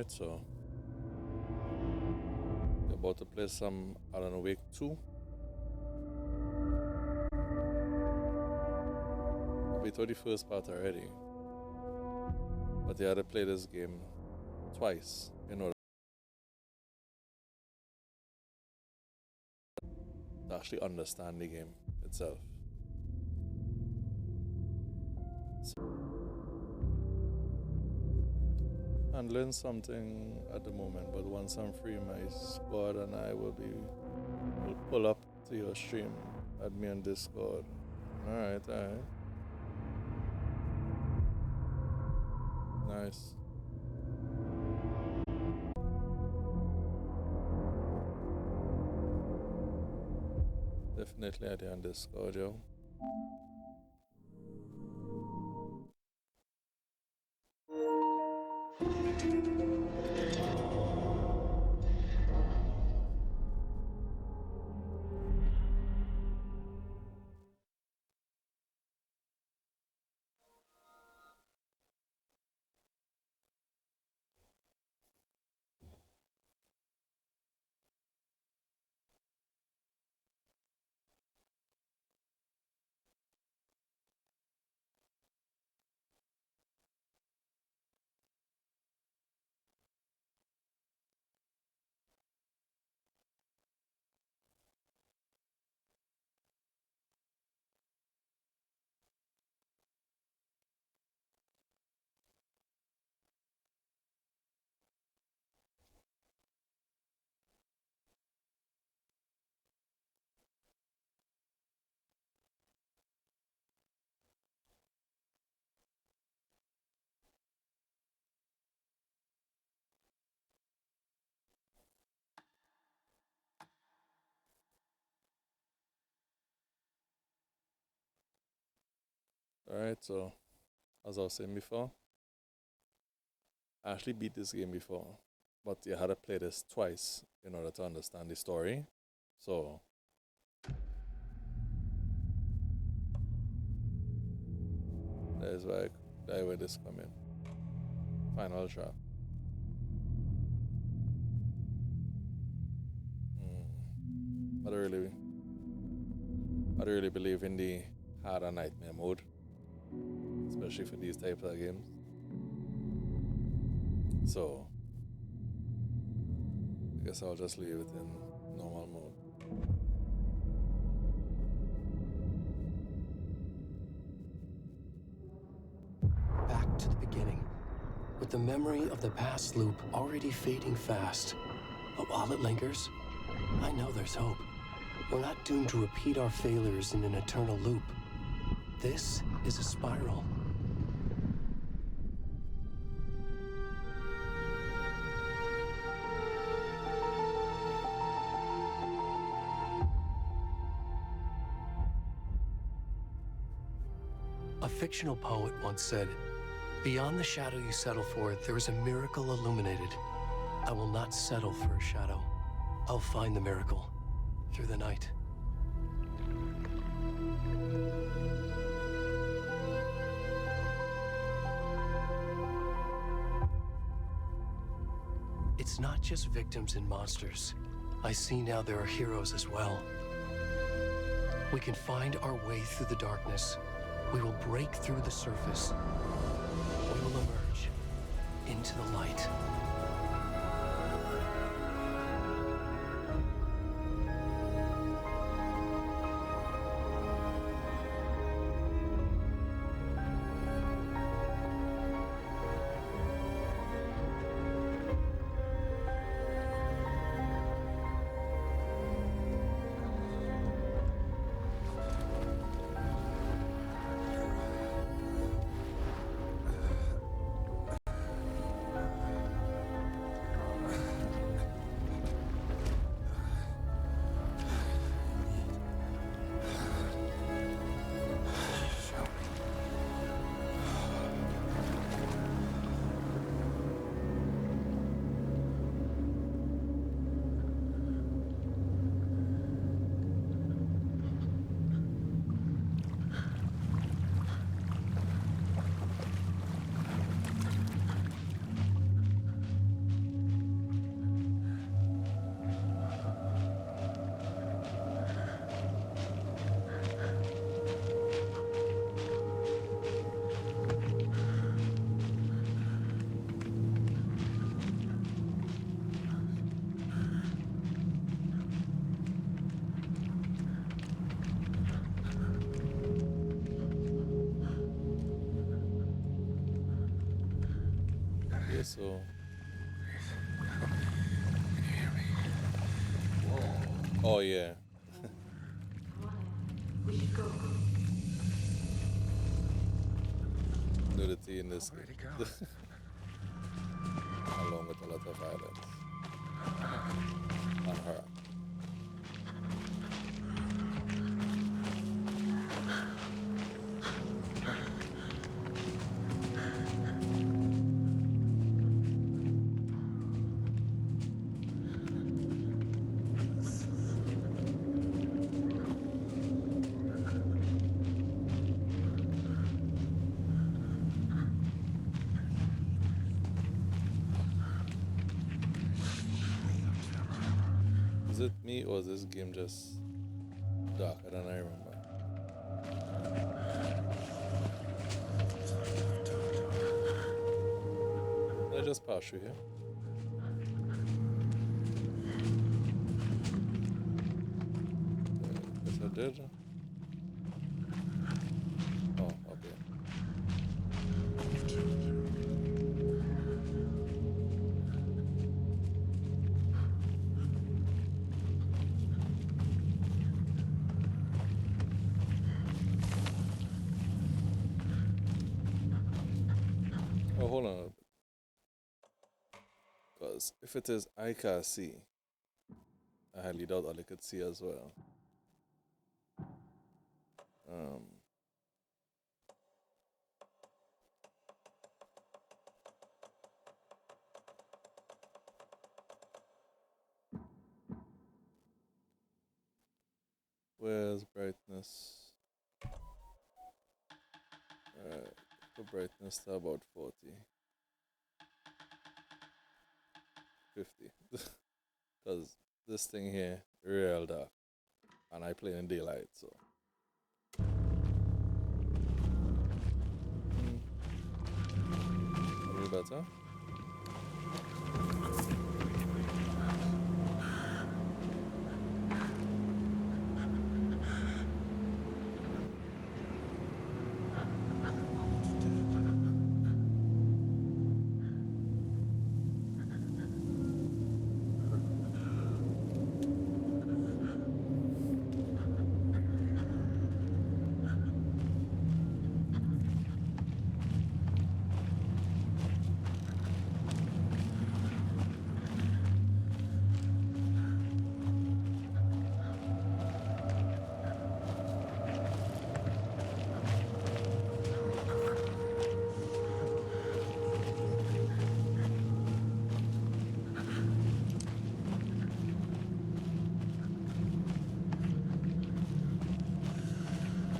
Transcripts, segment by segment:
Alright, so we're about to play some Alan Wake 2. We thought the first part already, but you had to play this game twice in order to actually understand the game itself. I'm learning something at the moment, but once I'm free, my squad and I will pull up to your stream. Add me on Discord. Alright. Nice. Definitely add you on Discord, yo. Alright, so as I was saying before, I actually beat this game before, but you had to play this twice in order to understand the story. So that is where this come in. Final draft. I don't really believe in the harder nightmare mode, especially for these types of games. So I guess I'll just leave it in normal mode. Back to the beginning, with the memory of the past loop already fading fast. But while it lingers, I know there's hope. We're not doomed to repeat our failures in an eternal loop. This is a spiral. A fictional poet once said, "Beyond the shadow you settle for, there is a miracle illuminated. I will not settle for a shadow. I'll find the miracle through the night." It's not just victims and monsters. I see now there are heroes as well. We can find our way through the darkness. We will break through the surface. We will emerge into the light. so. Oh yeah. We should go. Nudity in this Where'd he game. go? Along with a lot of violence. On her. Is it me or is this game just darker than I remember? Did I just pass through here? Yes, I did. Oh, okay. Oh, hold on. Because if it is I can't see, I highly doubt Ali could see as well. Where's brightness? The brightness to about 40. 50. Because this thing here, real dark. And I play in daylight, so. A little better.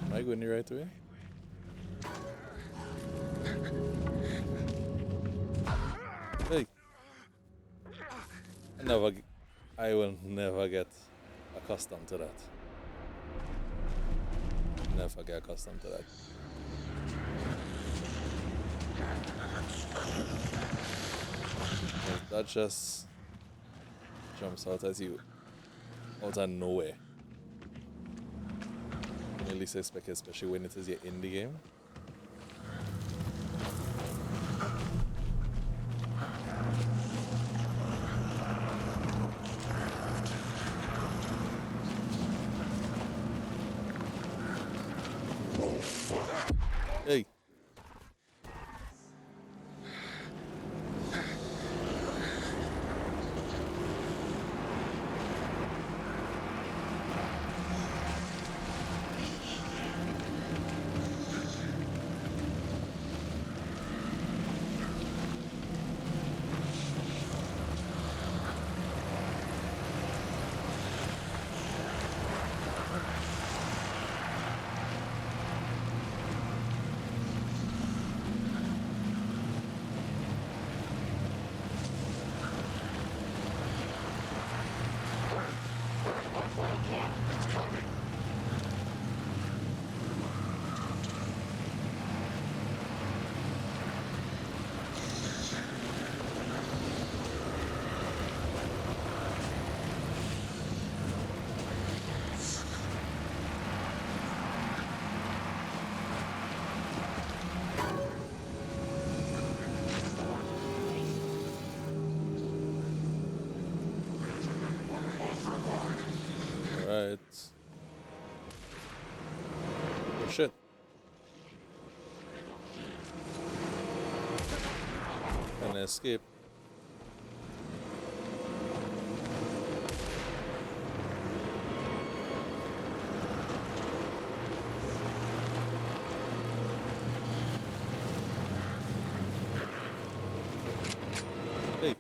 Am I going the right way? Hey! I will never get accustomed to that. Never get accustomed to that. That just jumps out at you out of nowhere. You at least expect it, especially when it is you're in the game. Hey! Alright. Oh shit. Can I escape? Hey.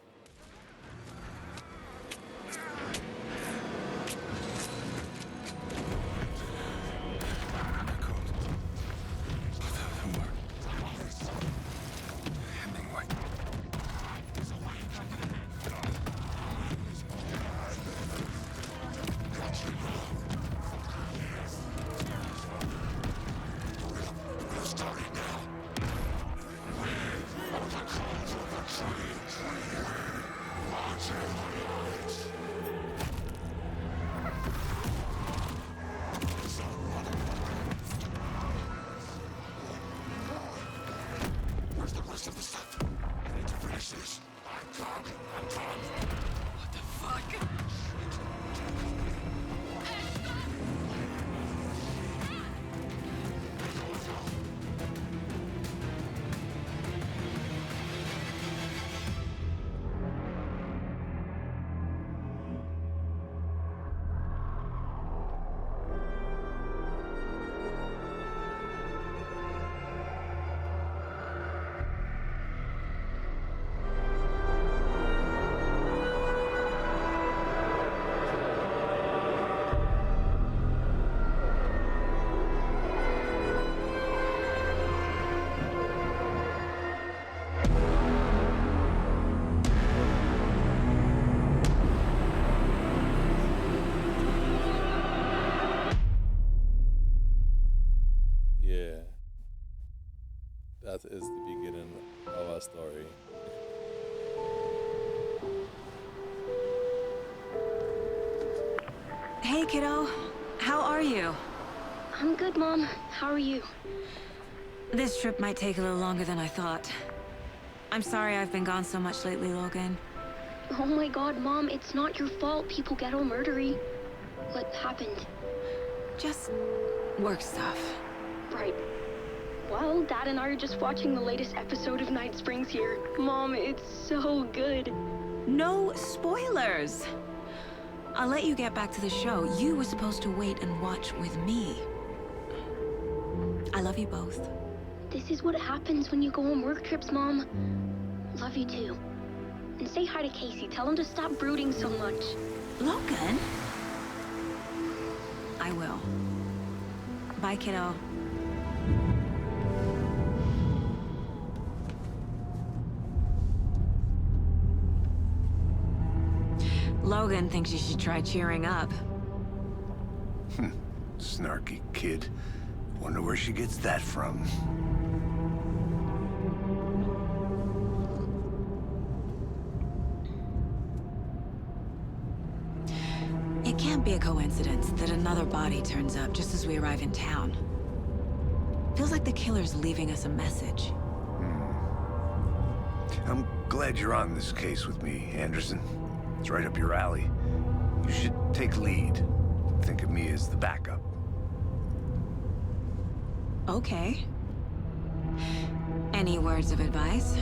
Yeah. That is the beginning of our story. Hey, kiddo. How are you? I'm good, Mom. How are you? This trip might take a little longer than I thought. I'm sorry I've been gone so much lately, Logan. Oh my god, Mom, it's not your fault people get all murdery. What happened? Just work stuff. Right. Well, Dad and I are just watching the latest episode of Night Springs here. Mom, it's so good. No spoilers! I'll let you get back to the show. You were supposed to wait and watch with me. I love you both. This is what happens when you go on work trips, Mom. Love you too. And say hi to Casey. Tell him to stop brooding so much. Logan? I will. Bye, kiddo. Logan thinks you should try cheering up. Snarky kid. Wonder where she gets that from. It can't be a coincidence that another body turns up just as we arrive in town. Feels like the killer's leaving us a message. I'm glad you're on this case with me, Anderson. It's right up your alley. You should take lead. Think of me as the backup. Okay. Any words of advice?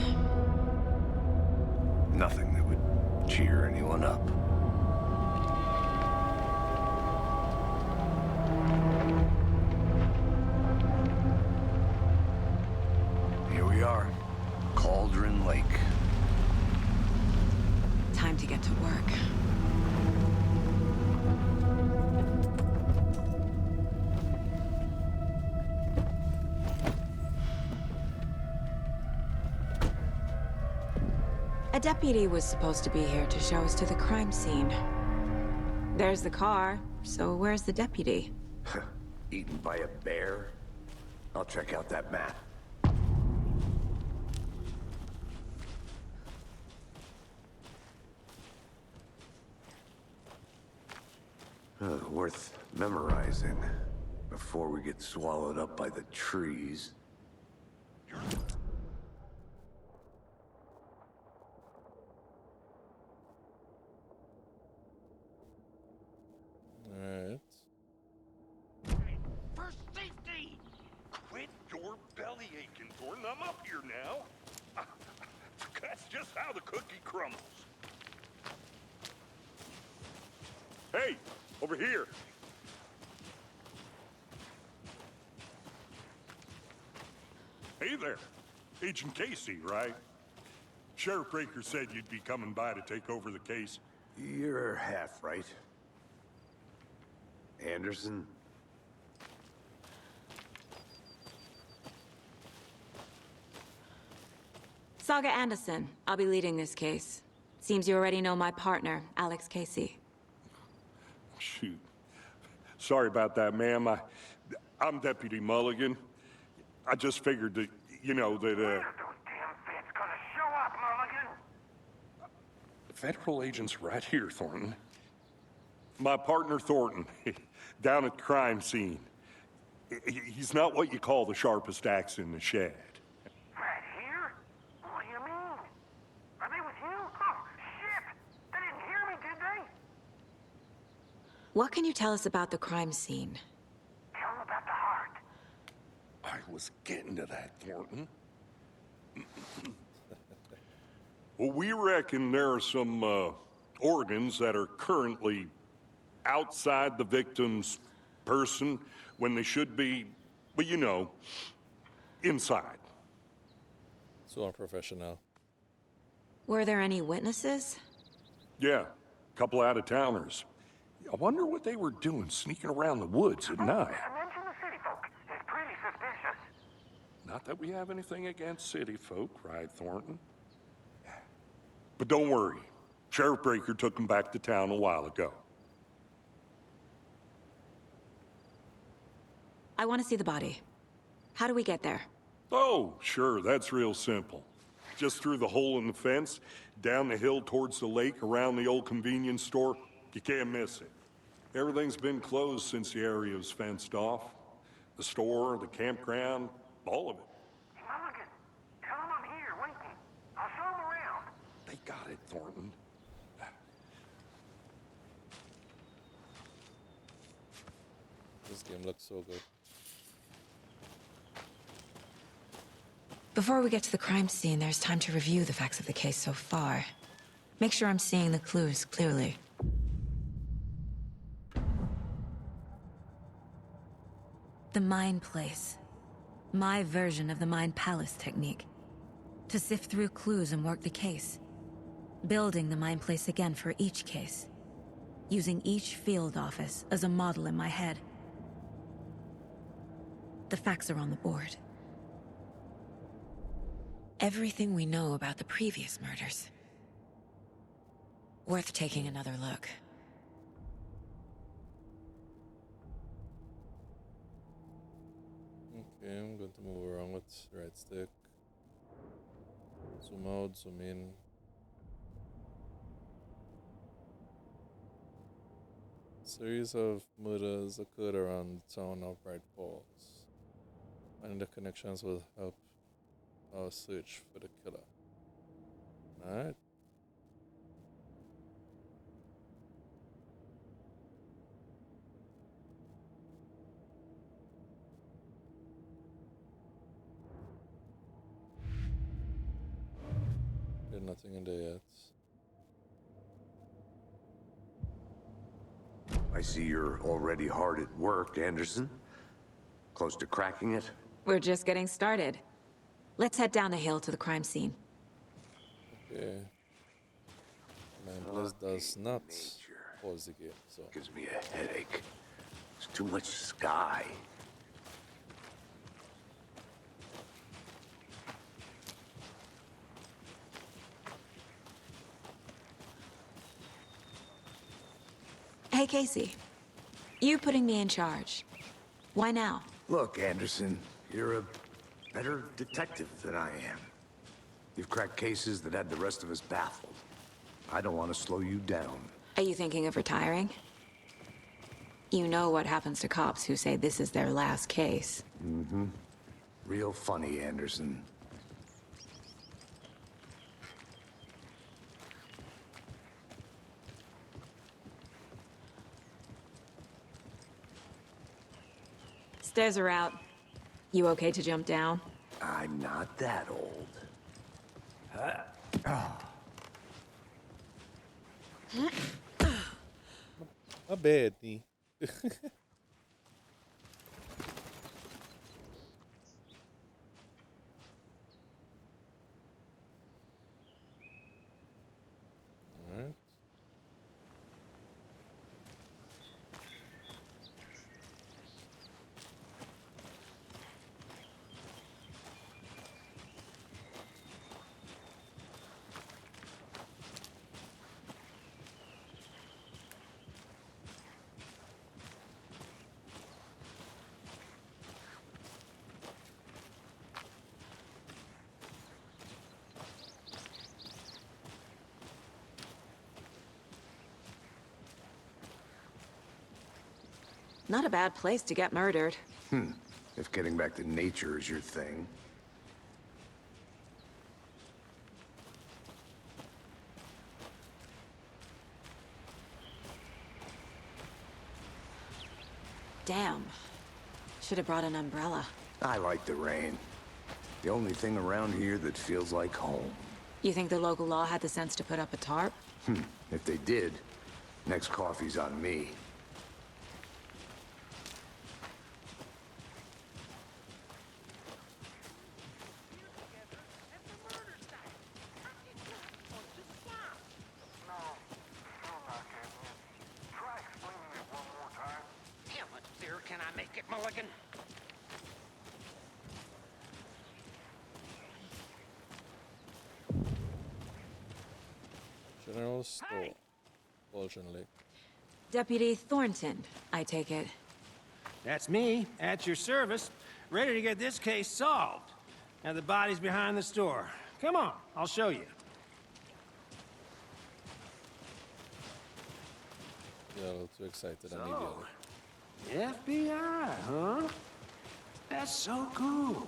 Nothing that would cheer anyone up. Here we are. Cauldron Lake. Time to get to work. A deputy was supposed to be here to show us to the crime scene. There's the car, so where's the deputy? Eaten by a bear? I'll check out that map. Worth memorizing before we get swallowed up by the trees. Alright. I'm up here now. That's just how the cookie crumbles. Hey, over here. Hey there. Agent Casey, right? Sheriff Breaker said you'd be coming by to take over the case. You're half right. Anderson? Saga Anderson. I'll be leading this case. Seems you already know my partner, Alex Casey. Shoot. Sorry about that, ma'am. I'm Deputy Mulligan. I just figured that, you know, that, When are those damn feds gonna show up, Mulligan? federal agent's right here, Thornton. My partner, Thornton, down at the crime scene. He's not what you call the sharpest axe in the shed. Right here? What do you mean? Are they with you? Oh, shit! They didn't hear me, did they? What can you tell us about the crime scene? Tell them about the heart. I was getting to that, Thornton. Well, we reckon there are some organs that are currently outside the victim's person when they should be, well, you know, inside. So unprofessional. Were there any witnesses? Yeah, a couple out-of-towners. I wonder what they were doing sneaking around the woods at night. Mention the city folk. It's pretty suspicious. Not that we have anything against city folk, right, Thornton? But don't worry. Sheriff Breaker took them back to town a while ago. I want to see the body. How do we get there? Oh, sure, that's real simple. Just through the hole in the fence, down the hill towards the lake, around the old convenience store. You can't miss it. Everything's been closed since the area was fenced off. The store, the campground, all of it. Mulligan, tell them I'm here, waiting. I'll show them around. They got it, Thornton. This game looks so good. Before we get to the crime scene, there's time to review the facts of the case so far. Make sure I'm seeing the clues clearly. The Mind Place. My version of the Mind Palace technique. To sift through clues and work the case. Building the Mind Place again for each case. Using each field office as a model in my head. The facts are on the board. Everything we know about the previous murders. Worth taking another look. Okay, I'm going to move around with right stick. Zoom out, zoom in. Series of murders occurred around the town of Bright Falls. Finding the connections will help our search for the killer. Alright. There's nothing in there yet. I see you're already hard at work, Anderson. Close to cracking it? We're just getting started. Let's head down the hill to the crime scene. Okay. Man, Bliss does not pause the game, so. Gives me a headache. There's too much sky. Hey, Casey. You putting me in charge. Why now? Look, Anderson, you're a better detective than I am. You've cracked cases that had the rest of us baffled. I don't want to slow you down. Are you thinking of retiring? You know what happens to cops who say this is their last case. Mm-hmm. Real funny, Anderson. Stairs are out. You okay to jump down? I'm not that old. My bad, knee. Alright. Not a bad place to get murdered. If getting back to nature is your thing. Damn. Should have brought an umbrella. I like the rain. The only thing around here that feels like home. You think the local law had the sense to put up a tarp? If they did, next coffee's on me. No, still not getting it. Try explaining it one more time. How much clearer can I make it, Mulligan? General Store. Bulging Lake. Deputy Thornton, I take it. That's me, at your service, ready to get this case solved. Now the body's behind the store. Come on, I'll show you. Yeah, a little too excited So, immediately. FBI, huh? That's so cool.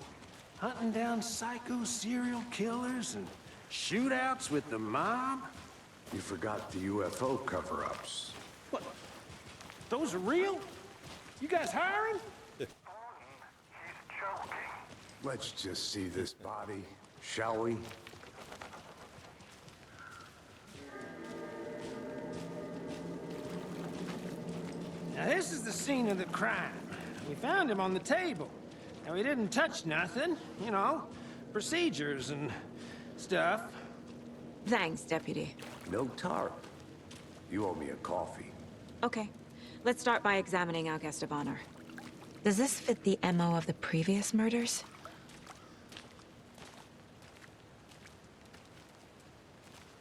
Hunting down psycho serial killers and shootouts with the mob? You forgot the UFO cover-ups. What? Those are real? You guys hiring? He's joking. Let's just see this body, shall we? Now this is the scene of the crime. We found him on the table. Now we didn't touch nothing, you know, procedures and stuff. Thanks, Deputy. No tarp. You owe me a coffee. Okay. Let's start by examining Augusta Bonner. Does this fit the MO of the previous murders?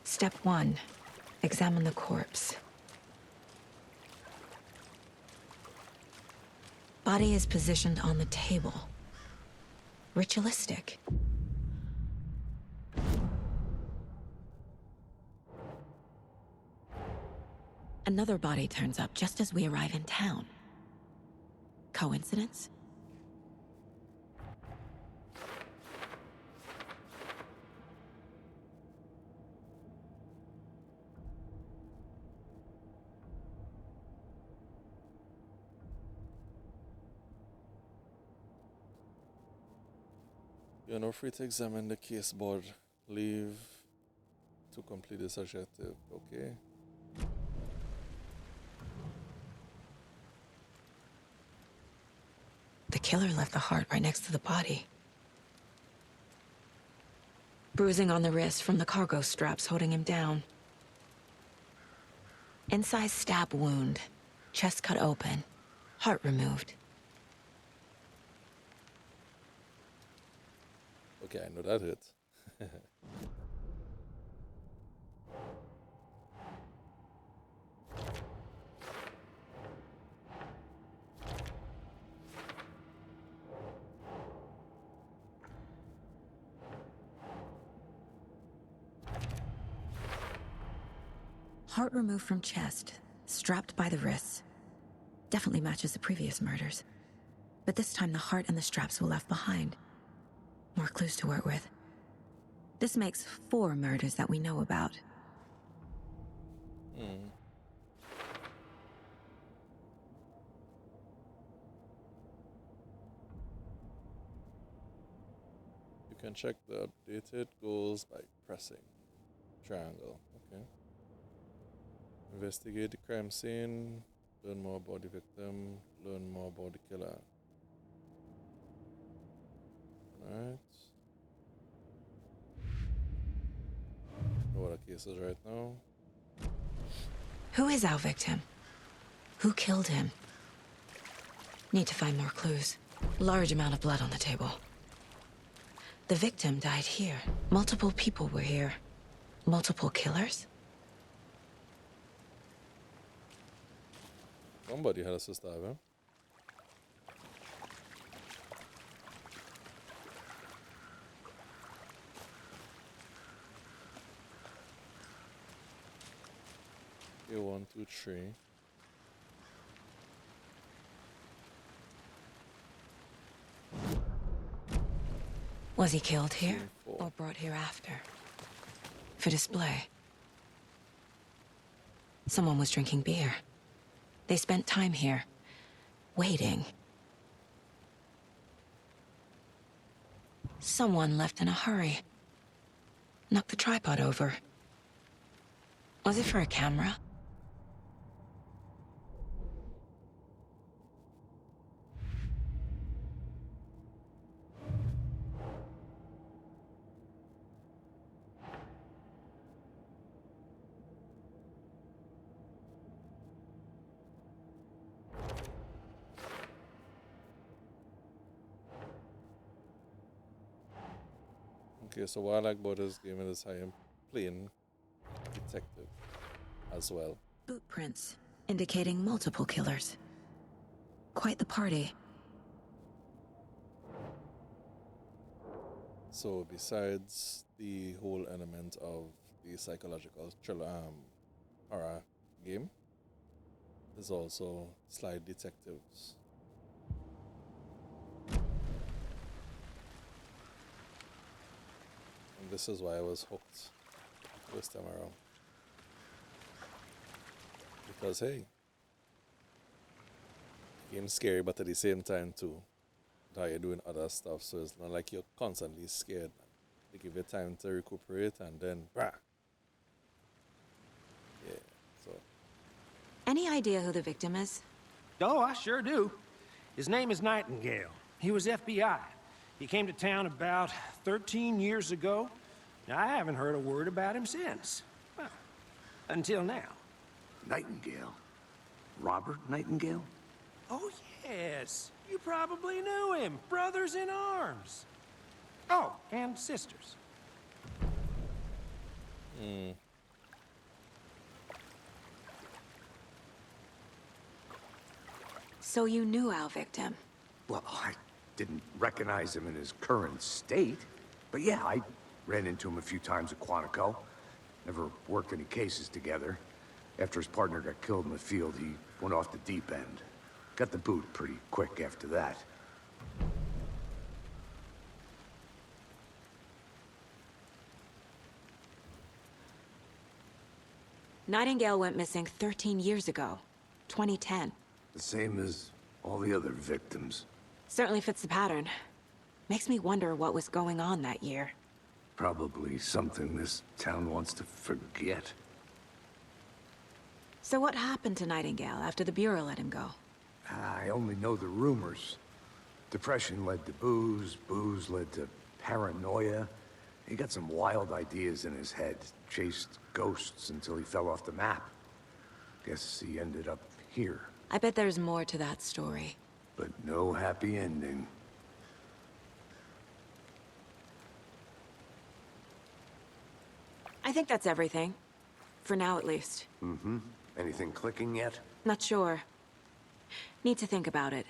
Step 1. Examine the corpse. Body is positioned on the table. Ritualistic. Another body turns up just as we arrive in town. Coincidence? You are now free to examine the case board. Leave to complete this objective. Okay. The killer left the heart right next to the body. Bruising on the wrist from the cargo straps holding him down. Incised stab wound. Chest cut open. Heart removed. Okay, I know that hit. Heart removed from chest, strapped by the wrists. Definitely matches the previous murders. But this time the heart and the straps were left behind. More clues to work with. This makes 4 murders that we know about. can check the updated goals by pressing triangle. Okay. Investigate the crime scene, learn more about the victim, learn more about the killer. Alright. Know what the case is right now. Who is our victim? Who killed him? Need to find more clues. Large amount of blood on the table. The victim died here. Multiple people were here. Multiple killers? Somebody had a sister, huh? Okay, 1, 2, 3. Was he killed here? Scene 4. Or brought here after? For display? Someone was drinking beer. They spent time here. Waiting. Someone left in a hurry. Knocked the tripod over. Was it for a camera? Okay, so what I like about this game is I am playing detective as well. Boot prints, indicating multiple killers. Quite the party. So besides the whole element of the psychological thriller horror game, there's also slide detectives. And this is why I was hooked first time around. Because hey, the game's scary, but at the same time too, how you're doing other stuff, so it's not like you're constantly scared. They give you time to recuperate and then bah. Yeah, so Any idea who the victim is? Oh, I sure do. His name is Nightingale. He was FBI. He came to town about 13 years ago. Now, I haven't heard a word about him since. Well, until now. Nightingale? Robert Nightingale? Oh, yes. You probably knew him. Brothers in arms. Oh, and sisters. So you knew our victim? Well, I didn't recognize him in his current state. But yeah, I ran into him a few times at Quantico. Never worked any cases together. After his partner got killed in the field, he went off the deep end. Got the boot pretty quick after that. Nightingale went missing 13 years ago. 2010. The same as all the other victims. Certainly fits the pattern. Makes me wonder what was going on that year. Probably something this town wants to forget. So what happened to Nightingale after the Bureau let him go? I only know the rumors. Depression led to booze, booze led to paranoia. He got some wild ideas in his head, chased ghosts until he fell off the map. Guess he ended up here, I bet there's more to that story. but no happy ending. I think that's everything. For now, at least. Mm-hmm. Anything clicking yet? Not sure. Need to think about it.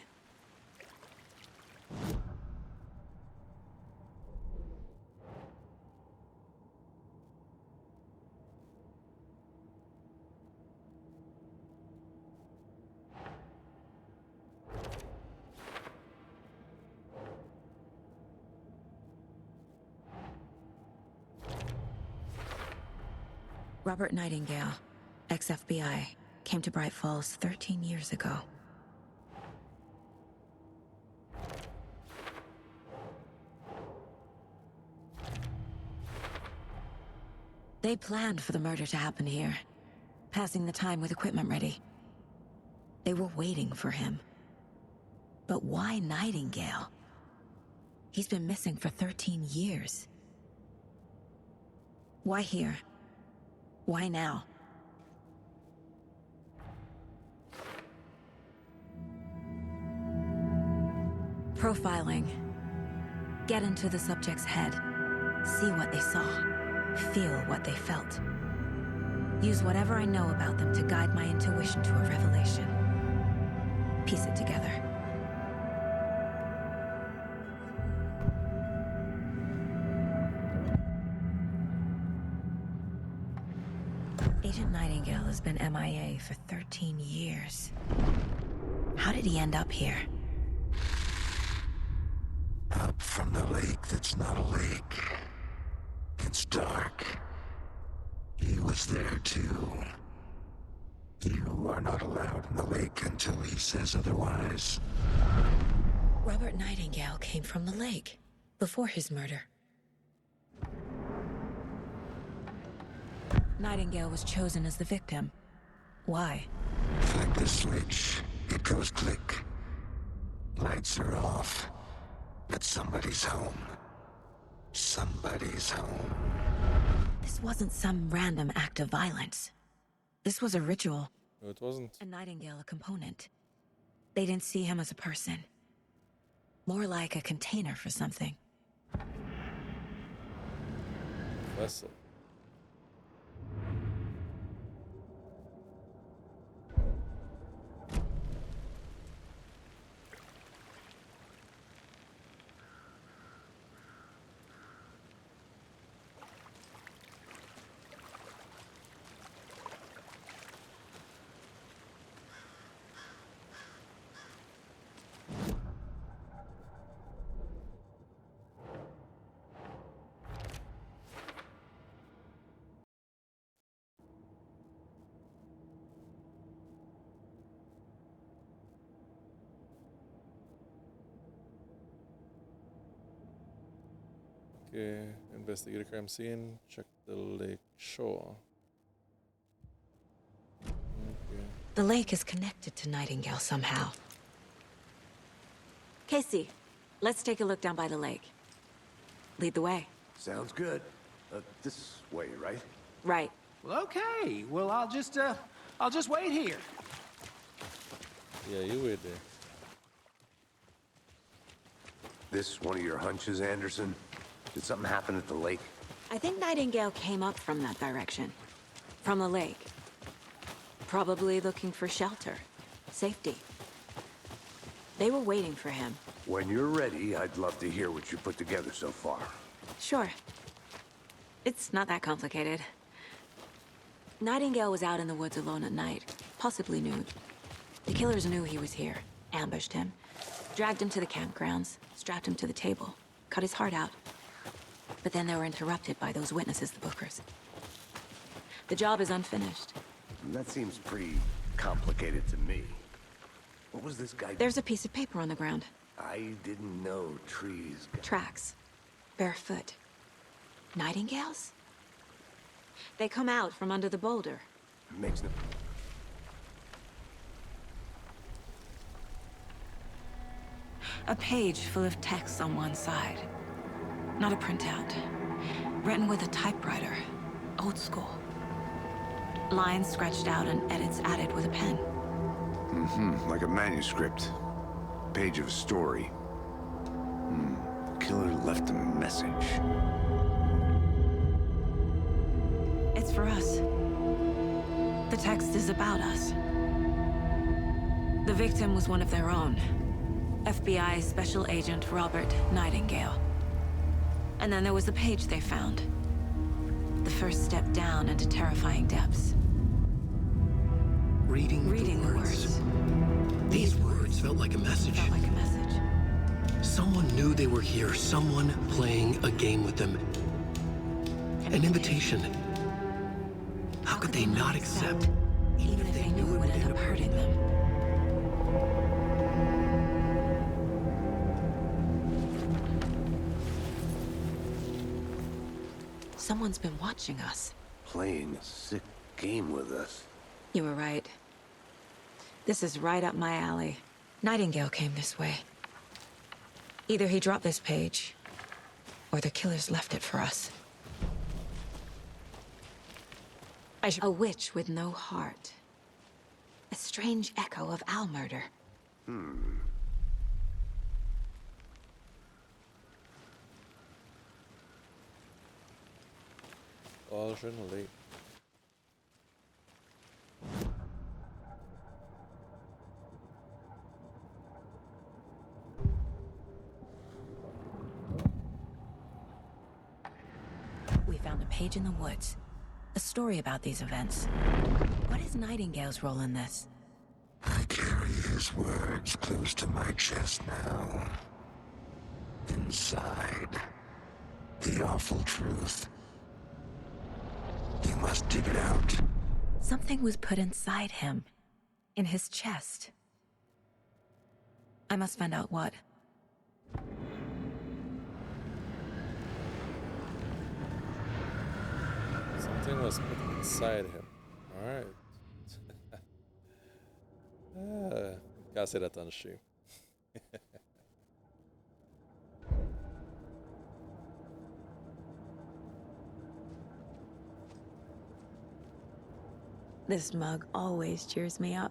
Robert Nightingale, ex-FBI, came to Bright Falls 13 years ago. They planned for the murder to happen here, passing the time with equipment ready. They were waiting for him. But why Nightingale? He's been missing for 13 years. Why here? Why now? Profiling. Get into the subject's head. See what they saw. Feel what they felt. Use whatever I know about them to guide my intuition to a revelation. Piece it together. Agent Nightingale has been MIA for 13 years. How did he end up here? Up from the lake that's not a lake. It's dark. He was there too. You are not allowed in the lake until he says otherwise. Robert Nightingale came from the lake, before his murder. Nightingale was chosen as the victim. Why? Flick the switch, it goes click. Lights are off. But somebody's home. Somebody's home. This wasn't some random act of violence. This was a ritual. No, it wasn't. And Nightingale a component. They didn't see him as a person. More like a container for something. Vessel. Okay, investigate a crime scene, check the lake shore. Okay. The lake is connected to Nightingale somehow. Casey, let's take a look down by the lake. Lead the way. Sounds good. This way, right? Right. Well, okay. Well, I'll just wait here. Yeah, you wait there. This one of your hunches, Anderson? Did something happen at the lake? I think Nightingale came up from that direction. From the lake. Probably looking for shelter. Safety. They were waiting for him. When you're ready, I'd love to hear what you put together so far. Sure. It's not that complicated. Nightingale was out in the woods alone at night, possibly nude. The killers knew he was here, ambushed him, dragged him to the campgrounds, strapped him to the table, cut his heart out. But then they were interrupted by those witnesses, the Bookers. The job is unfinished. That seems pretty complicated to me. What was this guy? There's a piece of paper on the ground. I didn't know trees... Tracks. Barefoot. Nightingales? They come out from under the boulder. Makes no... A page full of text on one side. Not a printout. Written with a typewriter. Old school. Lines scratched out and edits added with a pen. Like a manuscript. Page of a story. Killer left a message. It's for us. The text is about us. The victim was one of their own. FBI Special Agent Robert Nightingale. And then there was the page they found. The first step down into terrifying depths. Reading the words. These words felt like a message. Felt like a message. Someone knew they were here, someone playing a game with them. An invitation. How could they not accept, even if they knew it would end up hurting them? Someone's been watching us. playing a sick game with us. You were right. This is right up my alley. Nightingale came this way. Either he dropped this page, or the killers left it for us. A witch with no heart. A strange echo of owl murder. Cauldron Lake. We found a page in the woods. A story about these events. What is Nightingale's role in this? I carry his words close to my chest now. Inside, the awful truth. You must dig it out. Something was put inside him. In his chest. I must find out what. Something was put inside him. Alright. Can't say that on stream. This mug always cheers me up.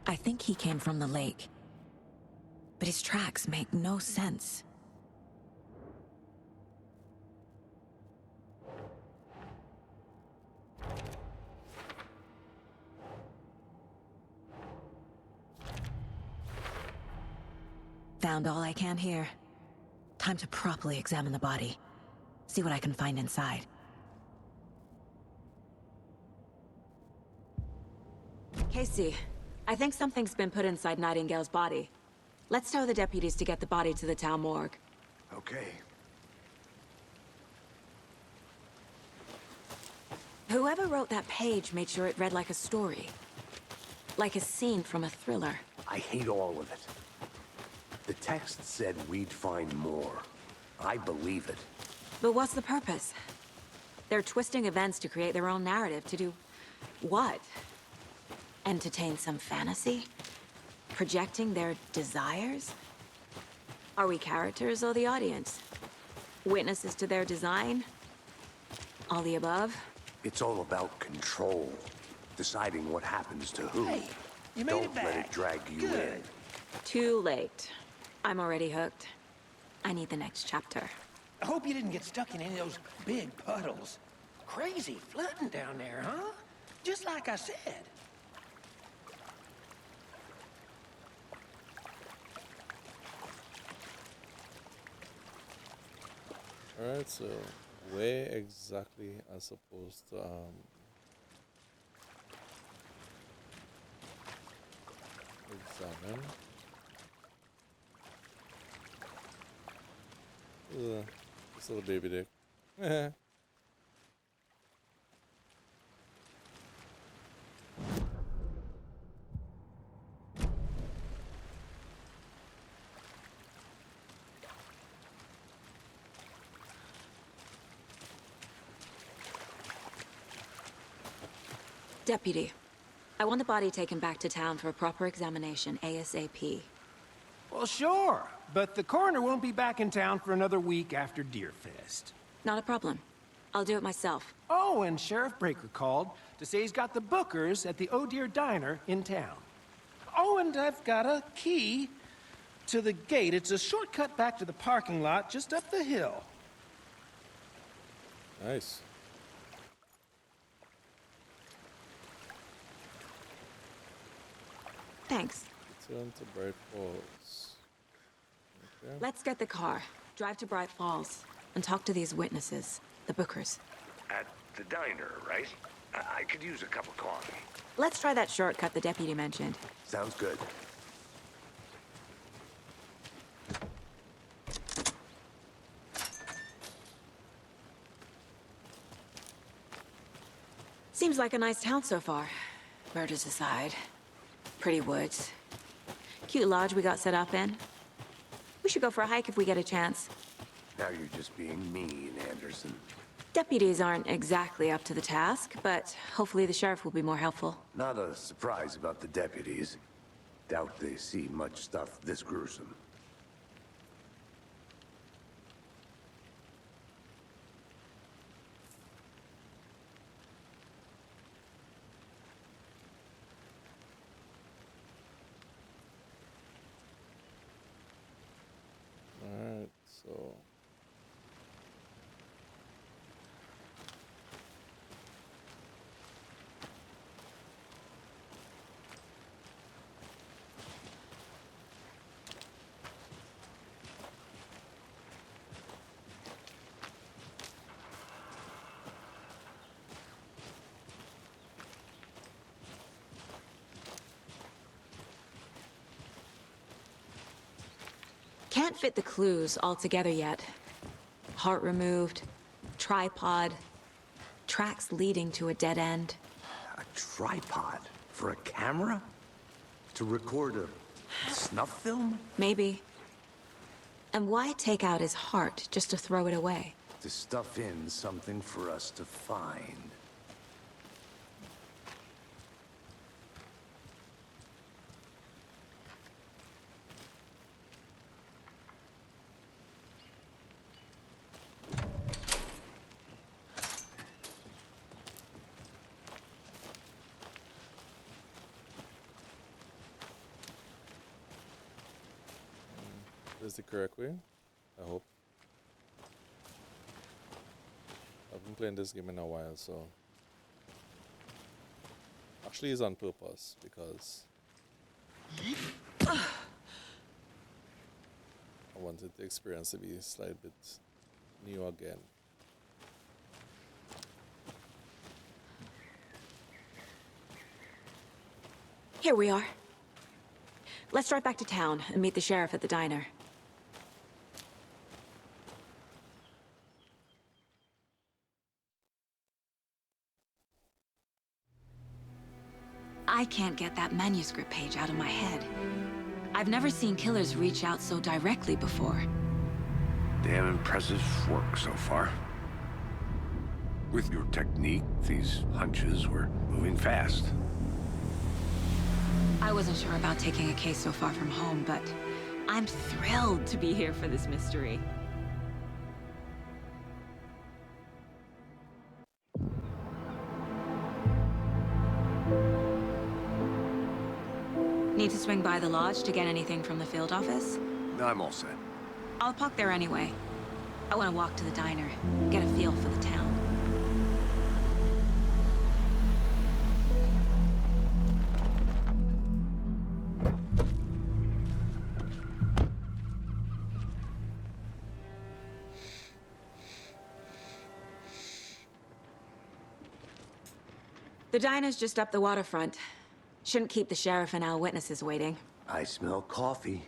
I think he came from the lake. But his tracks make no sense. Found all I can here. Time to properly examine the body. See what I can find inside. Casey, I think something's been put inside Nightingale's body. Let's tell the deputies to get the body to the town morgue. Okay. Whoever wrote that page made sure it read like a story. Like a scene from a thriller. I hate all of it. The text said we'd find more. I believe it. But what's the purpose? They're twisting events to create their own narrative to do... what? Entertain some fantasy? Projecting their desires? Are we characters or the audience? Witnesses to their design? All the above? It's all about control. Deciding what happens to who. Hey, you made Don't it back. let it drag you Good. in. Too late. I'm already hooked. I need the next chapter. I hope you didn't get stuck in any of those big puddles. Crazy flooding down there, huh? Just like I said. Alright, so where exactly I'm supposed to examine? This little baby dick. Deputy, I want the body taken back to town for a proper examination, ASAP. Well, sure. But the coroner won't be back in town for another week after Deerfest. Not a problem. I'll do it myself. Oh, and Sheriff Breaker called to say he's got the bookers at the Oh Deer Diner in town. Oh, and I've got a key to the gate. It's a shortcut back to the parking lot just up the hill. Nice. Thanks. Return to Bright Falls. Okay. Let's get the car, drive to Bright Falls, and talk to these witnesses, the Bookers. At the diner, right? I could use a cup of coffee. Let's try that shortcut the deputy mentioned. Sounds good. Seems like a nice town so far. Murders aside. Pretty woods. Cute lodge we got set up in. We should go for a hike if we get a chance. Now you're just being mean, Anderson. Deputies aren't exactly up to the task, but hopefully the sheriff will be more helpful. Not a surprise about the deputies. Doubt they see much stuff this gruesome. Alright, so... Can't fit the clues all together yet. Heart removed, tripod, tracks leading to a dead end. A tripod? For a camera? To record a snuff film? Maybe. And why take out his heart just to throw it away? To stuff in something for us to find. Is the correct way? I hope. I've been playing this game in a while, so... Actually, it's on purpose, because... I wanted the experience to be a slight bit new again. Here we are. Let's drive back to town and meet the sheriff at the diner. I can't get that manuscript page out of my head. I've never seen killers reach out so directly before. Damn impressive work so far. With your technique, these hunches were moving fast. I wasn't sure about taking a case so far from home, but I'm thrilled to be here for this mystery. Need to swing by the lodge to get anything from the field office? I'm all set. I'll park there anyway. I want to walk to the diner, get a feel for the town. The diner's just up the waterfront. Shouldn't keep the sheriff and our witnesses waiting. I smell coffee.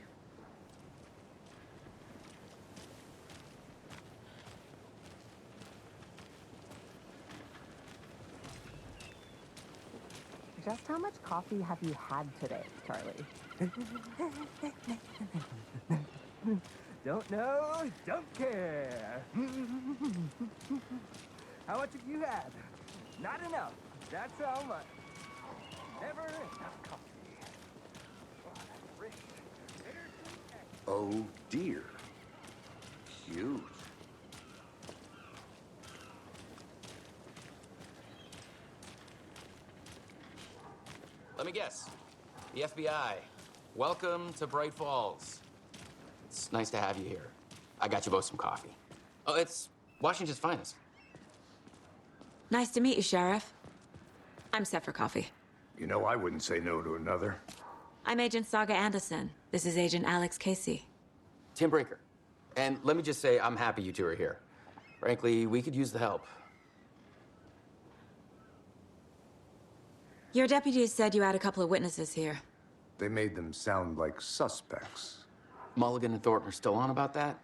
Just how much coffee have you had today, Charlie? Don't know, don't care. How much have you had? Not enough. That's how much. Never enough coffee. Oh dear. Cute. Let me guess. The FBI. Welcome to Bright Falls. It's nice to have you here. I got you both some coffee. Oh, it's Washington's finest. Nice to meet you, Sheriff. I'm set for coffee. You know, I wouldn't say no to another. I'm Agent Saga Anderson. This is Agent Alex Casey. Tim Brinker. And let me just say, I'm happy you two are here. Frankly, we could use the help. Your deputies said you had a couple of witnesses here. They made them sound like suspects. Mulligan and Thornton are still on about that?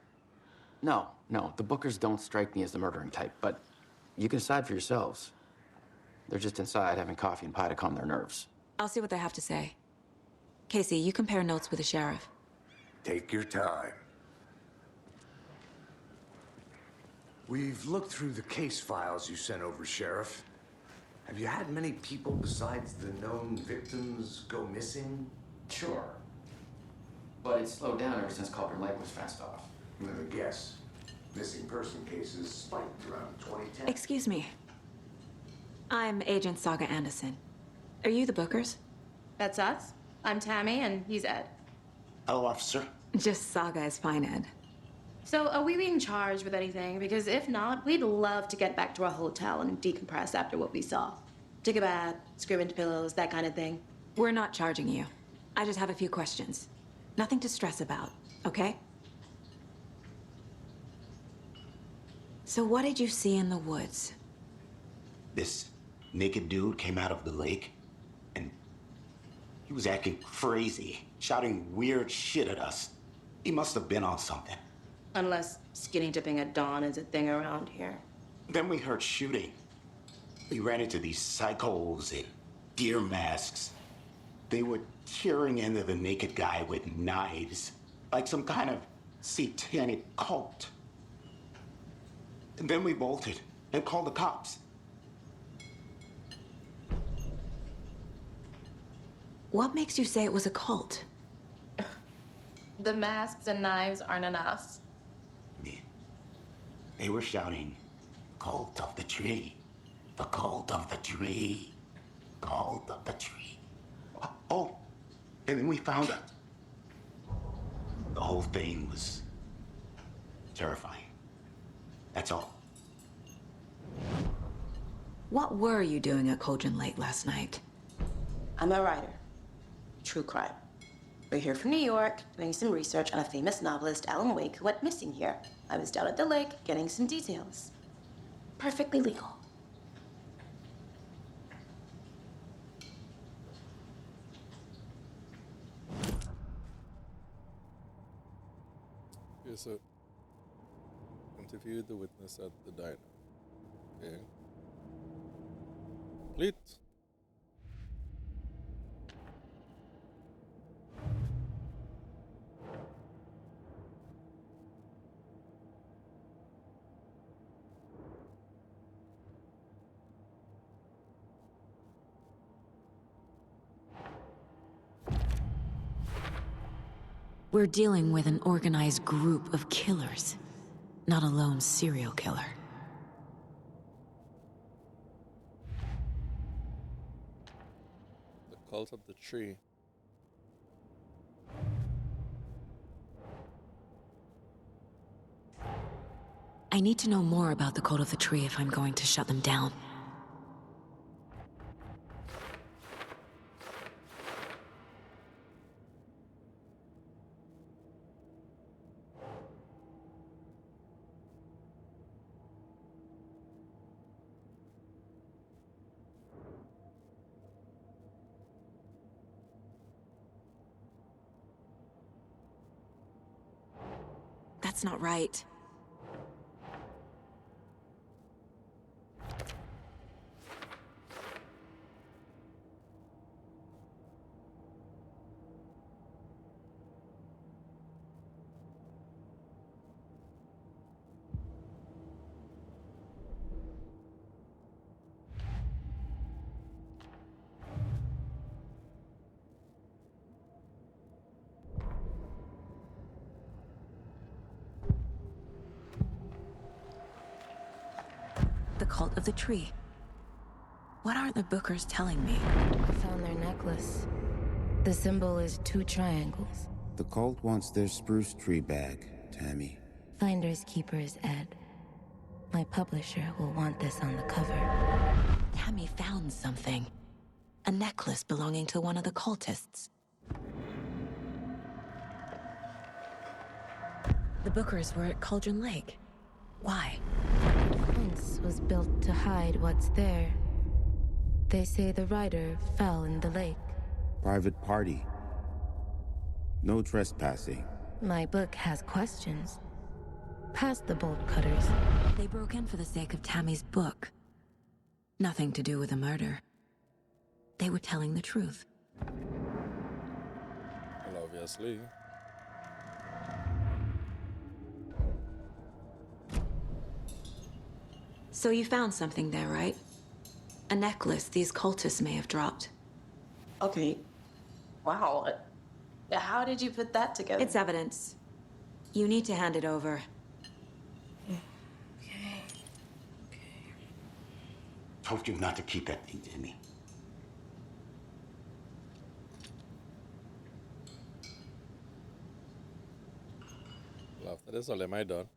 No, the Bookers don't strike me as the murdering type, but you can decide for yourselves. They're just inside having coffee and pie to calm their nerves. I'll see what they have to say. Casey, you compare notes with the sheriff. Take your time. We've looked through the case files you sent over, Sheriff. Have you had many people besides the known victims go missing? Sure. But it's slowed down ever since Cauldron Lake was fenced off. Let me guess. Missing person cases spiked around 2010. Excuse me. I'm Agent Saga Anderson. Are you the Bookers? That's us. I'm Tammy, and he's Ed. Hello, officer. Just Saga is fine, Ed. So, are we being charged with anything? Because if not, we'd love to get back to our hotel and decompress after what we saw. Take a bath, scream into pillows, that kind of thing. We're not charging you. I just have a few questions. Nothing to stress about, okay? So what did you see in the woods? This naked dude came out of the lake, and he was acting crazy, shouting weird shit at us. He must have been on something. Unless skinny dipping at dawn is a thing around here. Then we heard shooting. We ran into these psychos in deer masks. They were tearing into the naked guy with knives, like some kind of satanic cult. And then we bolted and called the cops. What makes you say it was a cult? The masks and knives aren't enough. They were shouting, "Cult of the tree, the cult of the tree, cult of the tree." Oh, and then we found it. The whole thing was terrifying. That's all. What were you doing at Cauldron Lake last night? I'm a writer. True crime. We're here from New York, doing some research on a famous novelist, Alan Wake, who went missing here. I was down at the lake, getting some details. Perfectly legal. Okay, so interviewed the witness at the diner. Okay. Complete. We're dealing with an organized group of killers, not a lone serial killer. The cult of the tree. I need to know more about the Cult of the Tree if I'm going to shut them down. That's not right. The Cult of the Tree. What are the Bookers telling me? I found their necklace. The symbol is 2 triangles. The cult wants their spruce tree back, Tammy. Finders keepers, Ed. My publisher will want this on the cover. Tammy found something. A necklace belonging to one of the cultists. The Bookers were at Cauldron Lake. Why? The fence was built to hide what's there. They say the rider fell in the lake. Private party. No trespassing. My book has questions. Past the bolt cutters. They broke in for the sake of Tammy's book. Nothing to do with the murder. They were telling the truth. Well, obviously. So you found something there, right? A necklace these cultists may have dropped. Okay. Wow. How did you put that together? It's evidence. You need to hand it over. Told you not to keep that thing to me. Well, after this, all am I done?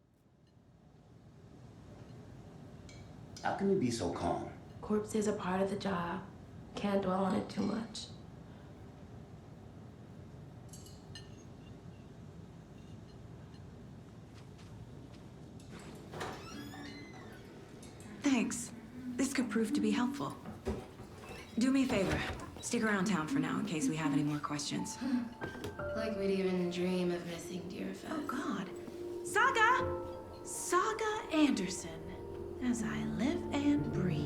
How can you be so calm? Corpses are part of the job. Can't dwell on it too much. Thanks. This could prove to be helpful. Do me a favor. Stick around town for now in case we have any more questions. Like we'd even dream of missing Deerfest. Oh, God. Saga! Saga Anderson. As I live and breathe.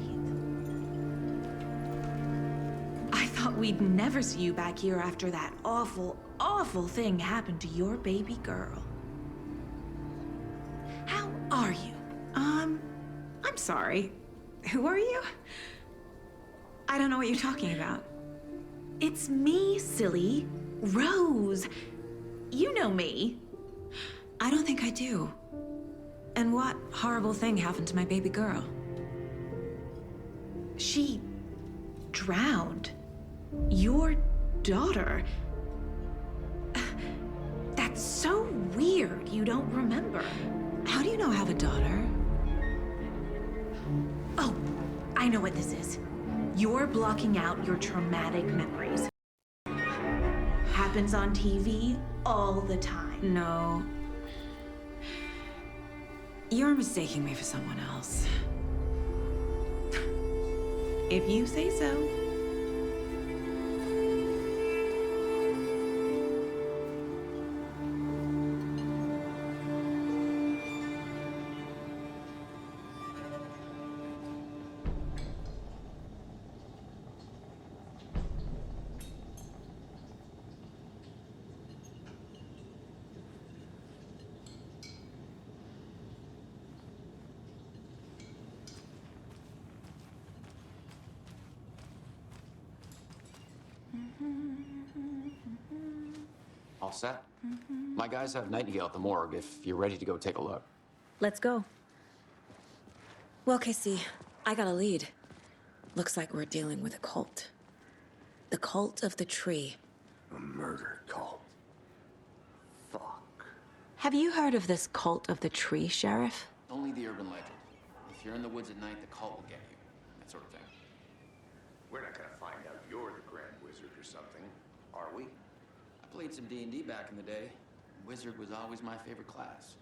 I thought we'd never see you back here after that awful, awful thing happened to your baby girl. How are you? I'm sorry. Who are you? I don't know what you're talking about. It's me, silly. Rose. You know me. I don't think I do. And what horrible thing happened to my baby girl? She drowned. Your daughter. That's so weird you don't remember. How do you know I have a daughter? Oh, I know what this is. You're blocking out your traumatic memories. Happens on TV all the time. No. You're mistaking me for someone else. If you say so. All set? My guys have Nightingale at the morgue if you're ready to go take a look. Let's go. Well, Casey, I got a lead. Looks like we're dealing with a cult. The cult of the tree. A murder cult. Have you heard of this cult of the tree, Sheriff? Only the urban legend. If you're in the woods at night, the cult will get you. That sort of thing. We're not gonna find out you're the Grand Wizard or something, are we? I played some D&D back in the day. Wizard was always my favorite class.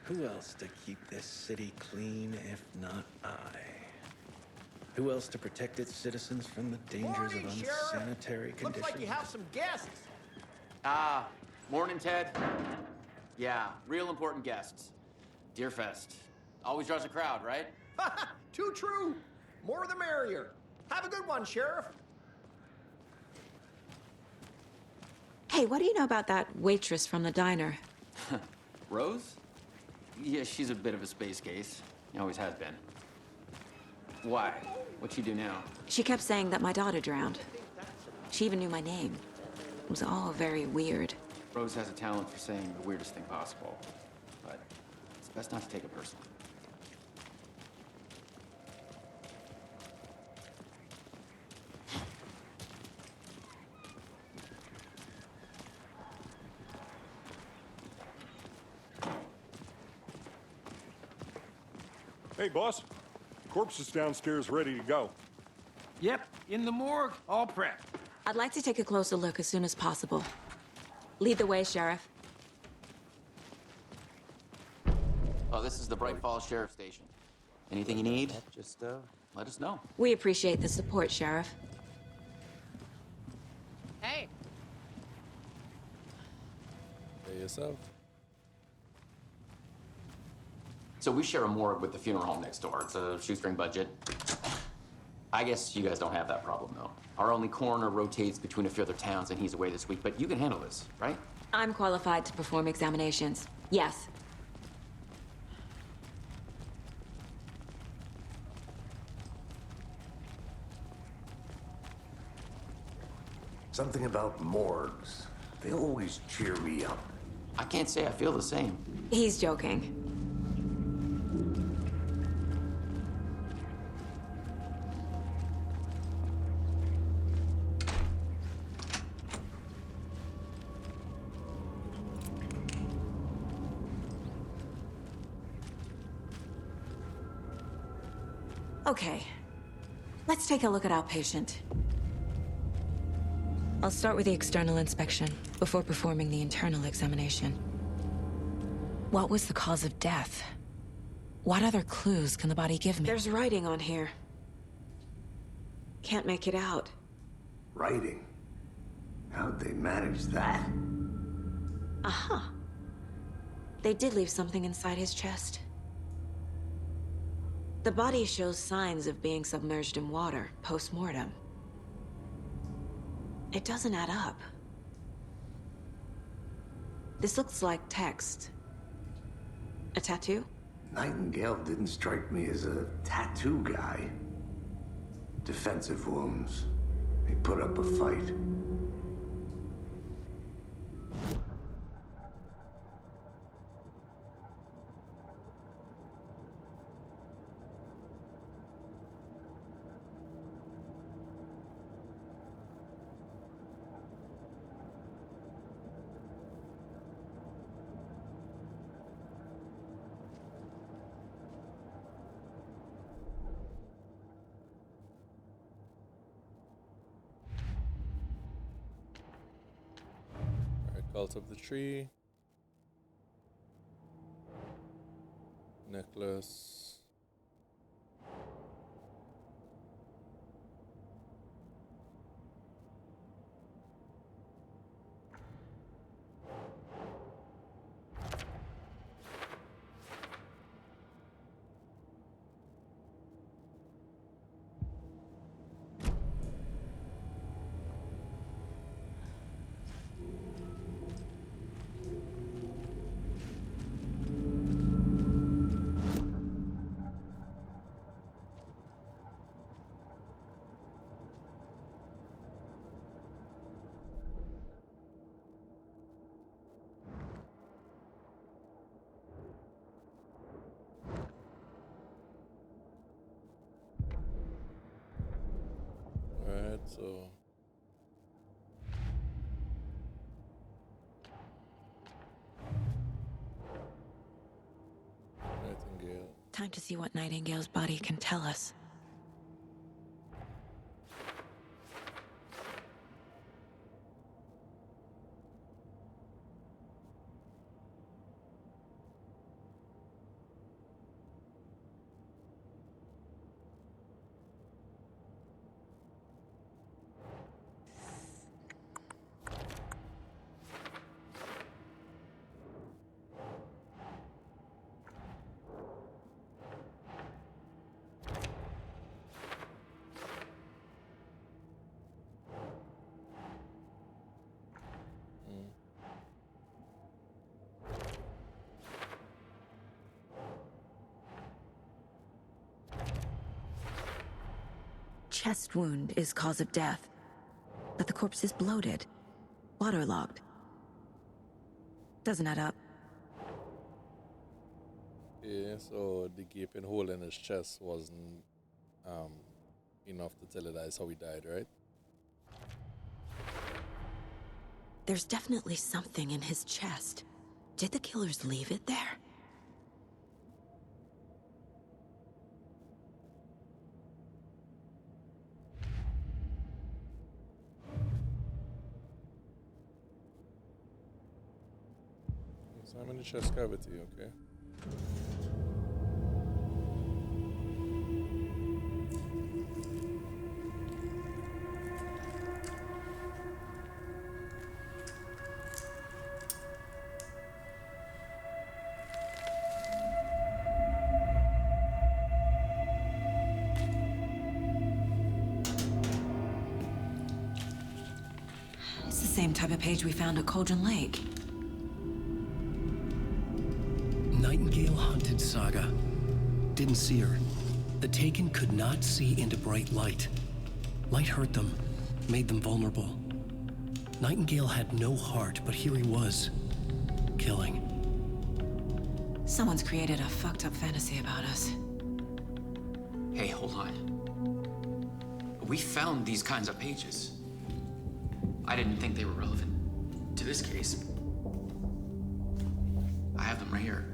Who else to keep this city clean if not I? Who else to protect its citizens from the dangers of unsanitary conditions? Looks like you have some guests. Ah, morning, Ted. Yeah, real important guests. Deerfest. Always draws a crowd, right? Too true. More the merrier. Have a good one, Sheriff. Hey, what do you know about that waitress from the diner? Rose? Yeah, she's a bit of a space case. Always has been. Why? What'd she do now? She kept saying that my daughter drowned. She even knew my name. It was all very weird. Rose has a talent for saying the weirdest thing possible. But it's best not to take it personally. Hey, boss. Corpse is downstairs ready to go. Yep, in the morgue, all prepped. I'd like to take a closer look as soon as possible. Lead the way, Sheriff. Oh, this is the Bright Falls Sheriff Station. Anything you need, just let us know. We appreciate the support, Sheriff. Hey. Hey, yourself. So we share a morgue with the funeral home next door. It's a shoestring budget. I guess you guys don't have that problem, though. Our only coroner rotates between a few other towns, and he's away this week, but you can handle this, right? I'm qualified to perform examinations. Yes. Something about morgues. They always cheer me up. I can't say I feel the same. He's joking. Okay, let's take a look at our patient. I'll start with the external inspection before performing the internal examination. What was the cause of death? What other clues can the body give me? There's writing on here. Can't make it out. Writing? How'd they manage that? Aha. They did leave something inside his chest. The body shows signs of being submerged in water post-mortem. It doesn't add up. This looks like text. A tattoo? Nightingale didn't strike me as a tattoo guy. Defensive wounds. He put up a fight. Cult of the Tree. Necklace. Alright, so Nightingale. Time to see what Nightingale's body can tell us. Chest wound is cause of death, but the corpse is bloated, waterlogged. Doesn't add up. Yeah, so the gaping hole in his chest wasn't enough to tell you that's how he died, right? There's definitely something in his chest. Did the killers leave it there? Examine the chest cavity, okay? It's the same type of page we found at Cauldron Lake. Nightingale hunted Saga. Didn't see her. The Taken could not see into bright light. Light hurt them, made them vulnerable. Nightingale had no heart, but here he was, killing. Someone's created a fucked up fantasy about us. Hey, hold on. We found these kinds of pages. I didn't think they were relevant to this case. I have them right here.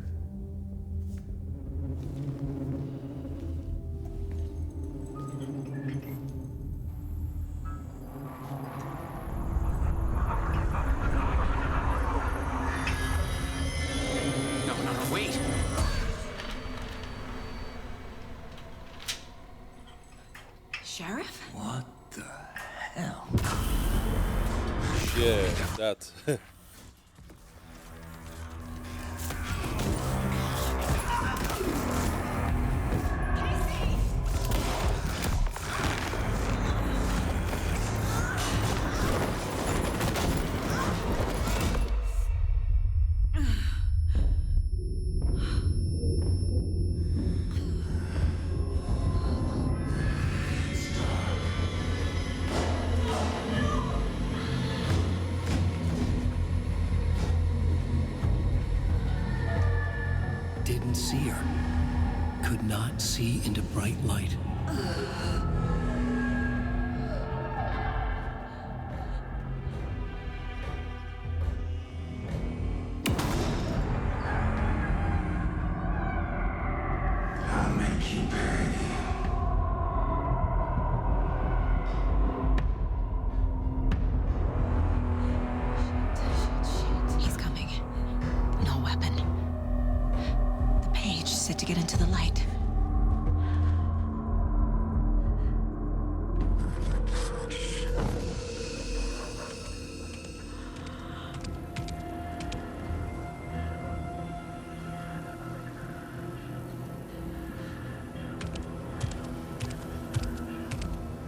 No, wait. Sheriff? What the hell? Yeah, that. Didn't see her. Could not see into bright light. I'll make you pay. He's coming. No weapon. The page said to get into the light.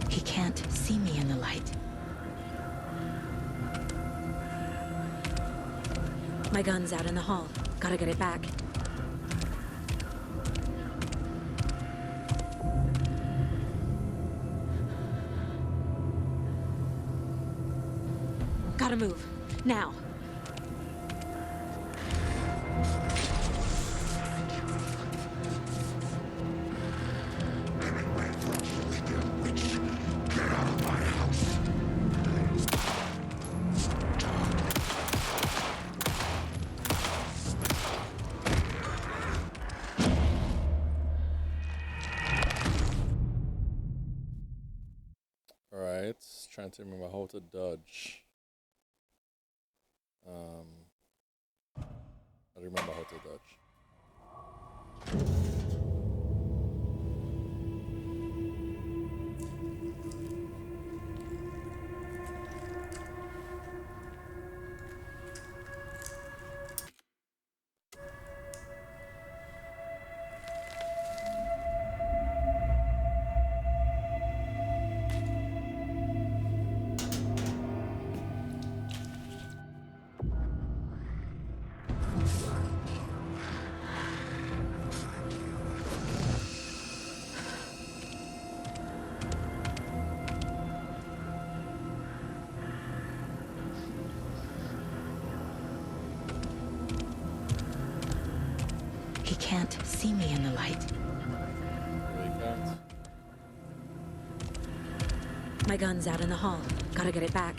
He can't see me in the light. My gun's out in the hall. Gotta get it back. Gotta move. Now. Alright, trying to remember how to dodge. I remember how to dodge. He can't see me in the light. We can't. My gun's out in the hall. Gotta get it back.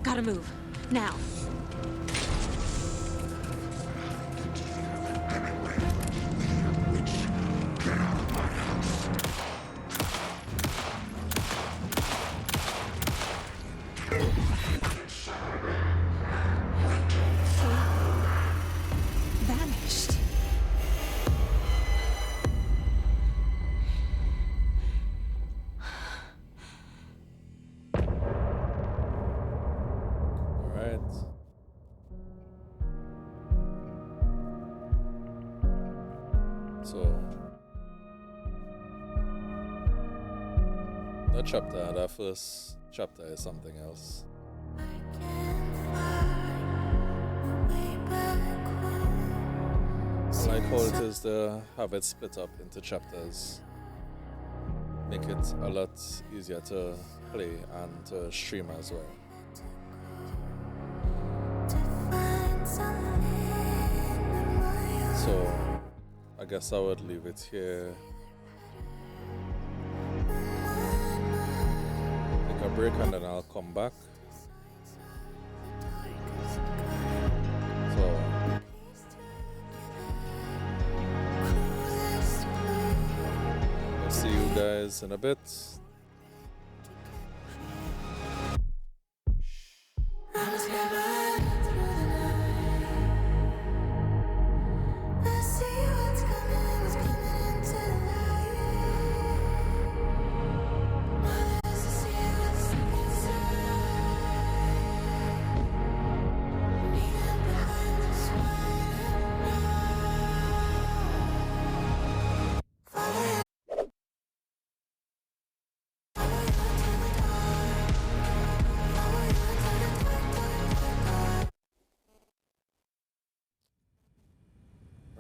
Gotta move. Now. Alright. So that first chapter is something else. I like how it is to have it split up into chapters. Make it a lot easier to play and to stream as well. So I guess I would leave it here. Take a break and then I'll come back. So I'll see you guys in a bit.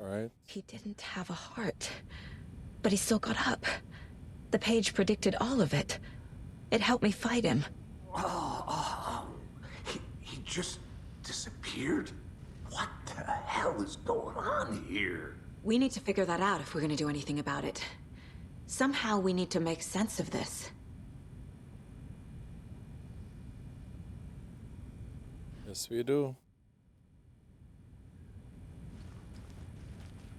Alright. He didn't have a heart, but he still got up. The page predicted all of it. It helped me fight him. He just disappeared? What the hell is going on here? We need to figure that out if we're gonna do anything about it. Somehow we need to make sense of this. Yes, we do.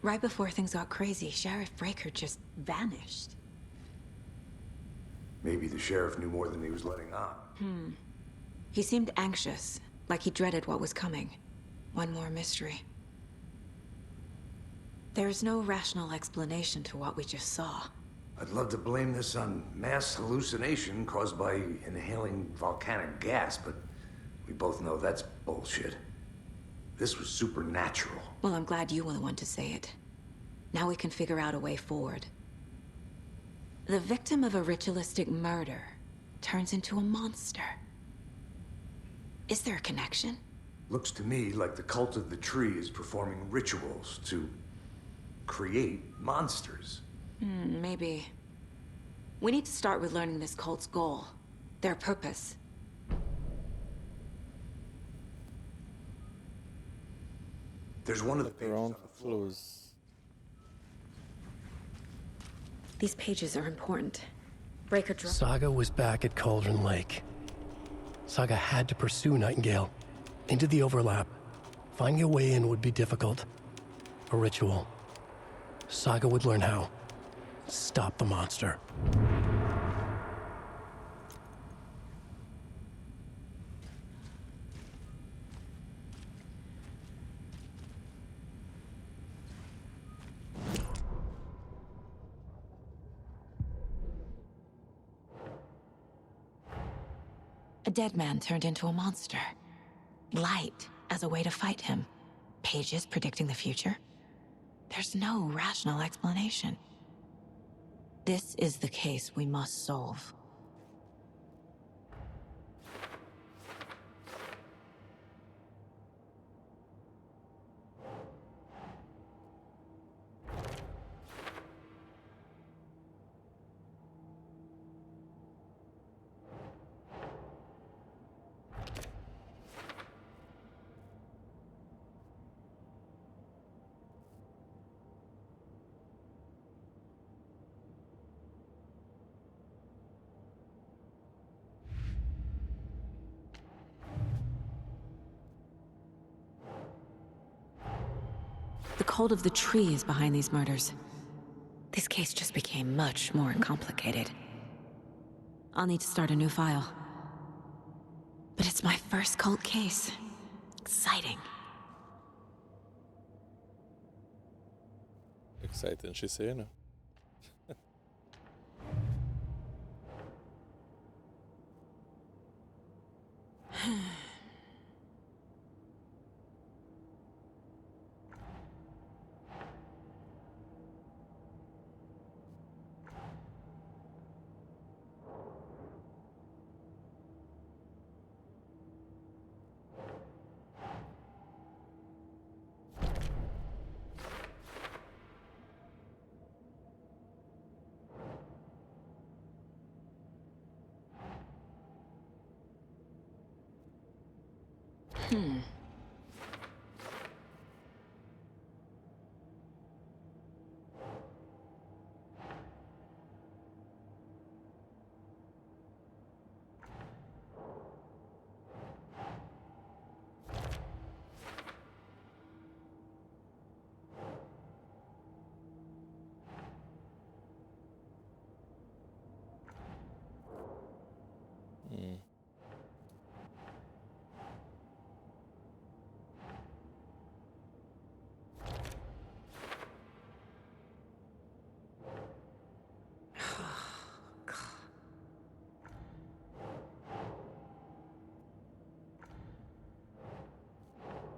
Right before things got crazy, Sheriff Breaker just vanished. Maybe the sheriff knew more than he was letting on. He seemed anxious, like he dreaded what was coming. One more mystery. There's no rational explanation to what we just saw. I'd love to blame this on mass hallucination caused by inhaling volcanic gas, but we both know that's bullshit. This was supernatural. Well, I'm glad you were the one to say it. Now we can figure out a way forward. The victim of a ritualistic murder turns into a monster. Is there a connection? Looks to me like the cult of the tree is performing rituals to create monsters. Maybe. We need to start with learning this cult's goal, their purpose. There's one of the pages Around on the floor. flows. These pages are important. Breaker dropped. Saga was back at Cauldron Lake. Saga had to pursue Nightingale into the overlap. Finding a way in would be difficult. A ritual. Saga would learn how. Stop the monster. A dead man turned into a monster. Light as a way to fight him. Pages predicting the future. There's no rational explanation. This is the case we must solve. The cult of the tree is behind these murders. This case just became much more complicated. I'll need to start a new file. But it's my first cult case. Exciting. Exciting, she's saying.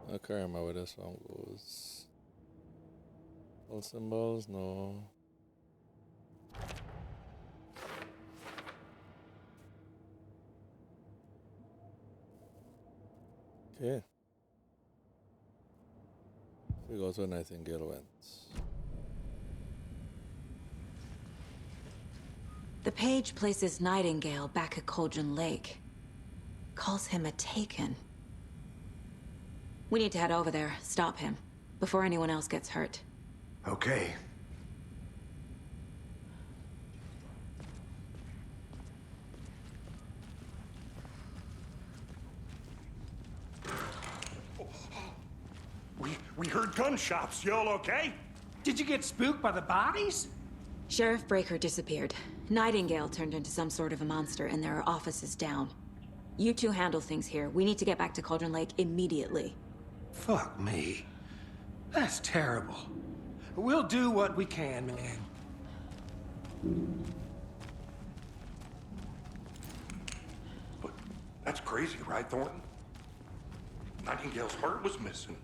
I can't remember where this one goes. All symbols? No. Okay. We go to Nightingale went. The page places Nightingale back at Cauldron Lake. Calls him a Taken. We need to head over there, stop him, before anyone else gets hurt. Okay. We heard gunshots. Y'all okay? Did you get spooked by the bodies? Sheriff Breaker disappeared. Nightingale turned into some sort of a monster, and there are offices down. You two handle things here. We need to get back to Cauldron Lake immediately. Fuck me. That's terrible. We'll do what we can, man. But that's crazy, right, Thornton? Nightingale's heart was missing.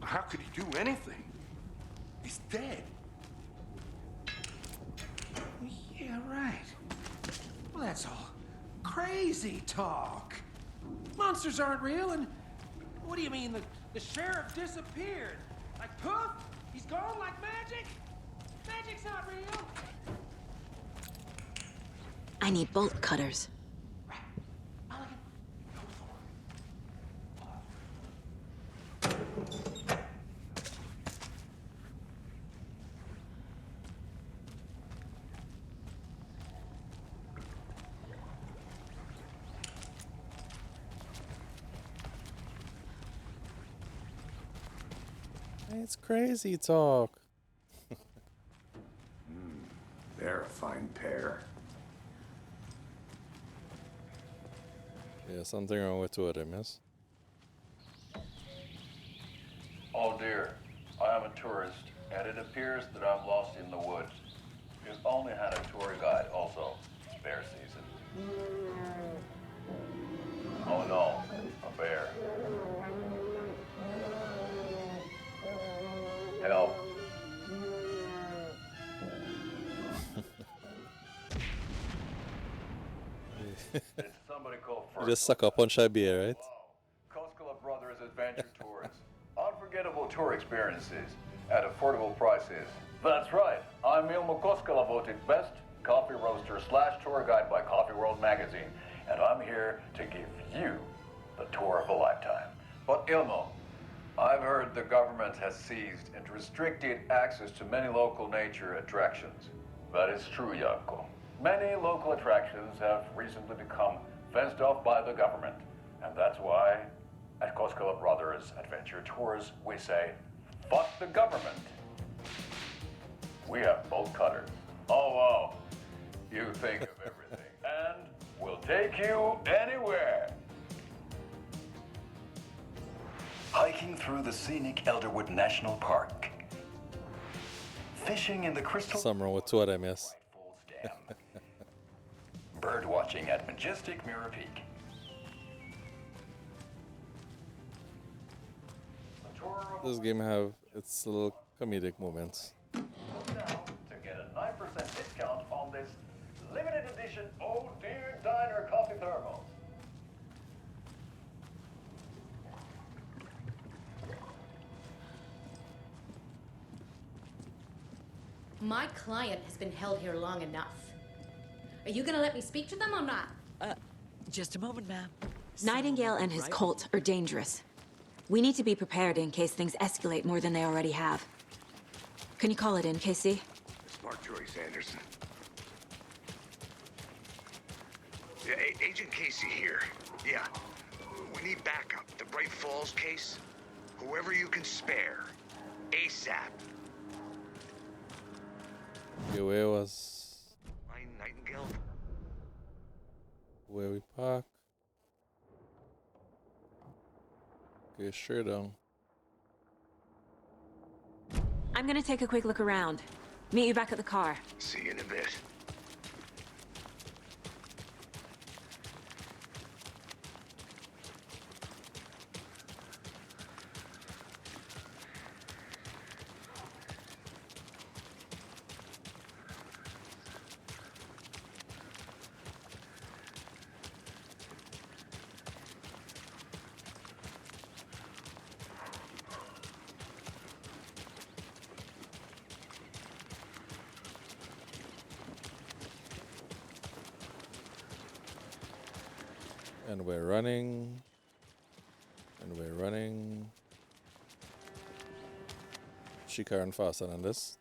How could he do anything? He's dead. Yeah, right. Well, that's all crazy talk. Monsters aren't real, and what do you mean the sheriff disappeared? Like poof? He's gone like magic? Magic's not real. I need bolt cutters. It's crazy talk. They're a fine pair. Yeah, something wrong with two of them, yes? Oh dear, I am a tourist, and it appears that I'm lost in the woods. We've only had a tour guide also. It's bear season. Oh no, a bear. Help. Did somebody call You first? just suck up on Shabir, right? Koskela Brothers Adventure Tours. Unforgettable tour experiences at affordable prices. That's right. I'm Ilmo Koskela, voted best coffee roaster / tour guide by Coffee World magazine. And I'm here to give you the tour of a lifetime. But Ilmo, I've heard the government has seized and restricted access to many local nature attractions. That is true, Janko. Many local attractions have recently become fenced off by the government. And that's why, at Koskela Brothers Adventure Tours, we say, fuck the government. We have bolt cutters. Oh, wow. You think of everything. And we'll take you anywhere. Hiking through the scenic Elderwood National Park. Fishing in the crystal... Something wrong with two of them, yes? Bird watching at majestic Mirror Peak. This game have its little comedic moments. To get a 9% discount on this limited edition Oh Dear Diner coffee thermos. My client has been held here long enough. Are you gonna let me speak to them or not? Just a moment, ma'am. Nightingale and his cult are dangerous. We need to be prepared in case things escalate more than they already have. Can you call it in, Casey? Smart choice, Anderson. Yeah, Agent Casey here. Yeah. We need backup. The Bright Falls case. Whoever you can spare. ASAP. Okay, where was... Nightingale? Where we park? Okay, straight down. I'm gonna take a quick look around. Meet you back at the car. See you in a bit. And we're running. And we're running. She carrying faster than this.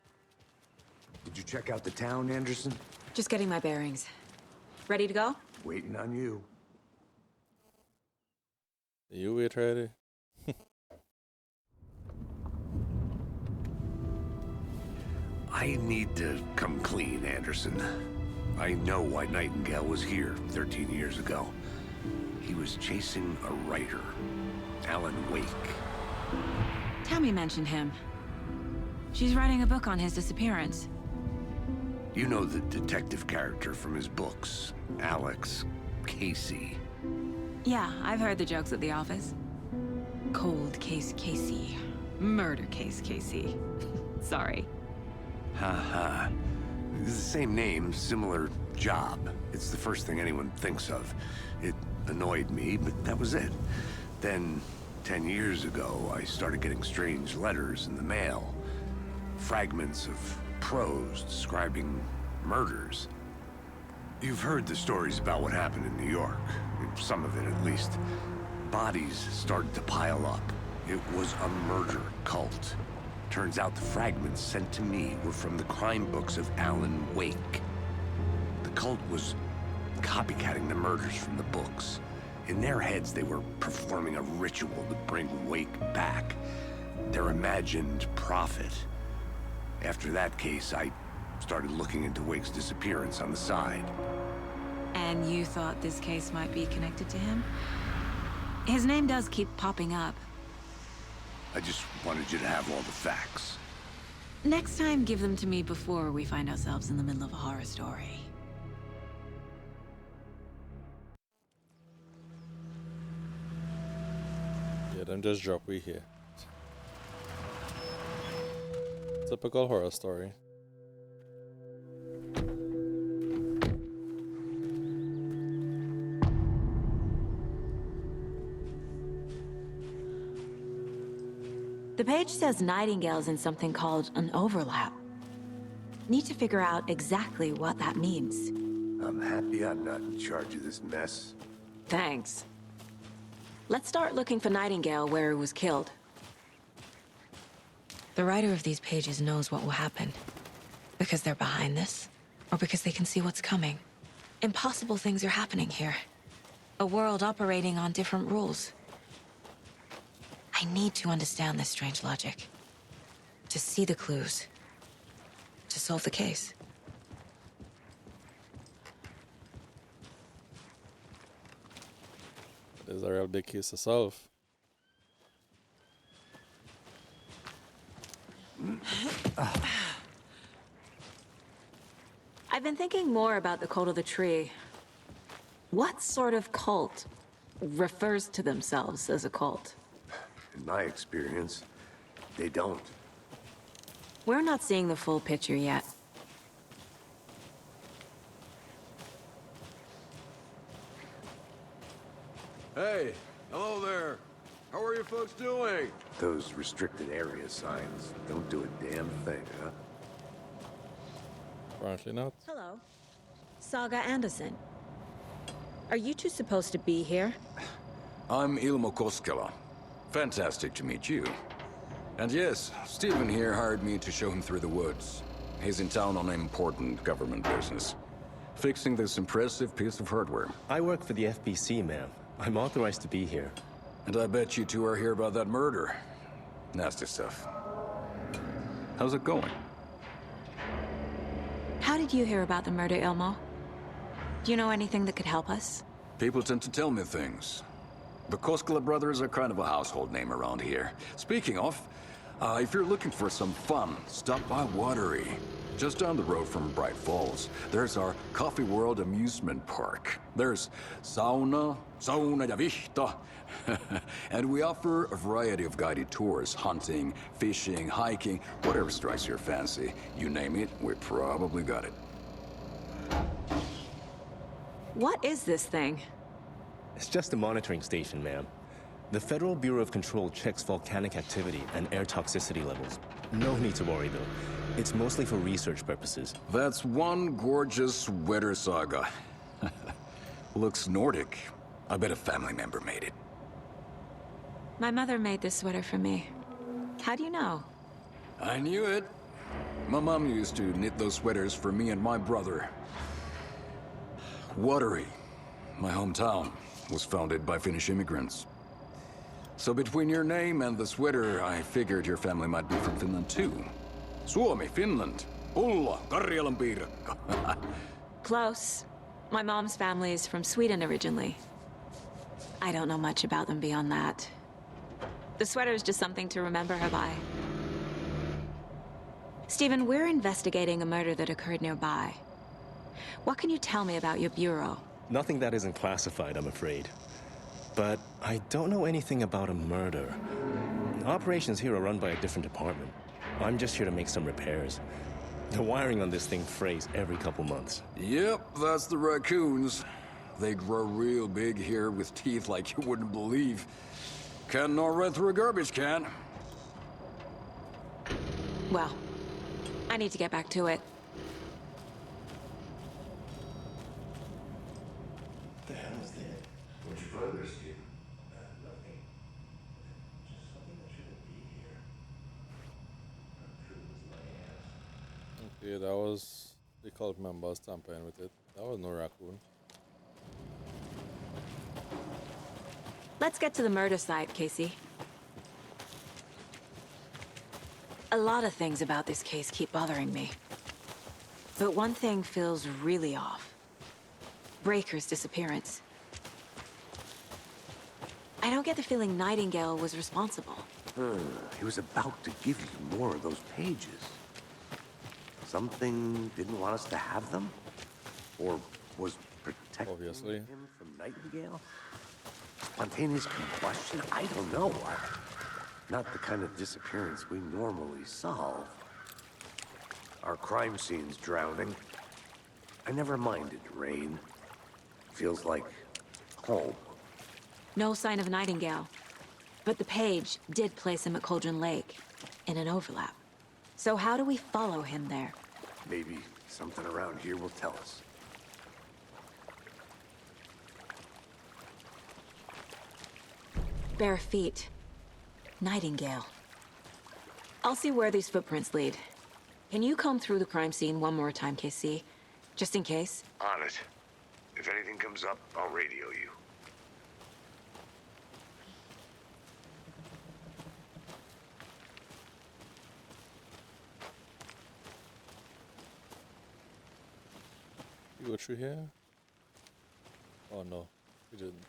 Did you check out the town, Anderson? Just getting my bearings. Ready to go? Waiting on you. You wait ready? I need to come clean, Anderson. I know why Nightingale was here 13 years ago. He was chasing a writer, Alan Wake. Tammy mentioned him. She's writing a book on his disappearance. You know the detective character from his books, Alex Casey. Yeah, I've heard the jokes at the office. Cold case Casey. Murder case Casey. Sorry. Ha. It's the same name, similar job. It's the first thing anyone thinks of. It annoyed me, but that was it. Then, 10 years ago, I started getting strange letters in the mail. Fragments of prose describing murders. You've heard the stories about what happened in New York. Some of it, at least. Bodies started to pile up. It was a murder cult. Turns out the fragments sent to me were from the crime books of Alan Wake. The cult was copycatting the murders from the books. In their heads, they were performing a ritual to bring Wake back. Their imagined prophet. After that case, I started looking into Wake's disappearance on the side. And you thought this case might be connected to him? His name does keep popping up. I just wanted you to have all the facts. Next time, give them to me before we find ourselves in the middle of a horror story. Yeah, them just drop we here. Typical horror story. The page says Nightingale's in something called an overlap. Need to figure out exactly what that means. I'm happy I'm not in charge of this mess. Thanks. Let's start looking for Nightingale where he was killed. The writer of these pages knows what will happen. Because they're behind this, or because they can see what's coming. Impossible things are happening here. A world operating on different rules. I need to understand this strange logic. To see the clues. To solve the case. There's a real big case to solve. I've been thinking more about the Cult of the Tree. What sort of cult refers to themselves as a cult? In my experience, they don't. We're not seeing the full picture yet. Hey, hello there. How are you folks doing? Those restricted area signs don't do a damn thing, huh? Apparently not. Hello. Saga Anderson. Are you two supposed to be here? I'm Ilmo Koskela, Fantastic to meet you. And yes, Stephen here hired me to show him through the woods. He's in town on important government business, fixing this impressive piece of hardware. I work for the FBC, ma'am. I'm authorized to be here. And I bet you two are here about that murder. Nasty stuff. How's it going? How did you hear about the murder, Ilmo? Do you know anything that could help us? People tend to tell me things. The Koskela brothers are kind of a household name around here. Speaking of, if you're looking for some fun, stop by Watery. Just down the road from Bright Falls, there's our Coffee World amusement park. There's sauna ja vihta. And we offer a variety of guided tours, hunting, fishing, hiking, whatever strikes your fancy. You name it, we probably got it. What is this thing? It's just a monitoring station, ma'am. The Federal Bureau of Control checks volcanic activity and air toxicity levels. No need to worry, though. It's mostly for research purposes. That's one gorgeous weather saga. Looks Nordic. I bet a family member made it. My mother made this sweater for me. How do you know? I knew it. My mom used to knit those sweaters for me and my brother. Watery, my hometown, was founded by Finnish immigrants. So between your name and the sweater, I figured your family might be from Finland too. Suomi, Finland. Ulla, Karjalan piirakka. Close. My mom's family is from Sweden originally. I don't know much about them beyond that. The sweater is just something to remember her by. Stephen, we're investigating a murder that occurred nearby. What can you tell me about your bureau? Nothing that isn't classified, I'm afraid. But I don't know anything about a murder. Operations here are run by a different department. I'm just here to make some repairs. The wiring on this thing frays every couple months. Yep, that's the raccoons. They grow real big here with teeth like you wouldn't believe. Can't gnaw right through a garbage can. Well, I need to get back to it. What the hell is that? What's your brothers do? Nothing. Just something that shouldn't be here. Okay, that was the cult members tampering with it. That was no raccoon. Let's get to the murder site, Casey. A lot of things about this case keep bothering me. But one thing feels really off. Breaker's disappearance. I don't get the feeling Nightingale was responsible. He was about to give you more of those pages. Something didn't want us to have them? Or was protecting him from Nightingale? Spontaneous combustion? I don't know. Not the kind of disappearance we normally solve. Our crime scene's drowning. I never minded rain. Feels like home. No sign of Nightingale. But the page did place him at Cauldron Lake, in an overlap. So how do we follow him there? Maybe something around here will tell us. Bare feet. Nightingale. I'll see where these footprints lead. Can you comb through the crime scene one more time, KC? Just in case? On it. If anything comes up, I'll radio you. You go through here? Oh no, we didn't.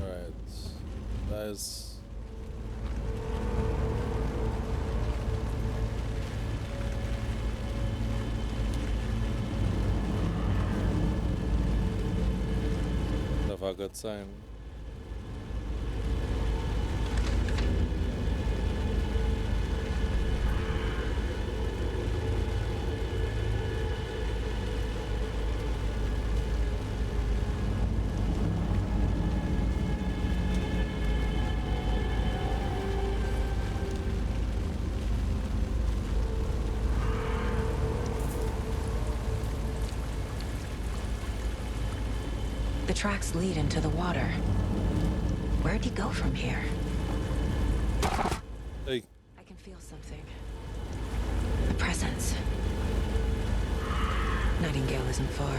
Alright, that is... Have a good sign. The tracks lead into the water. Where'd he go from here? Hey. I can feel something. A presence. Nightingale isn't far.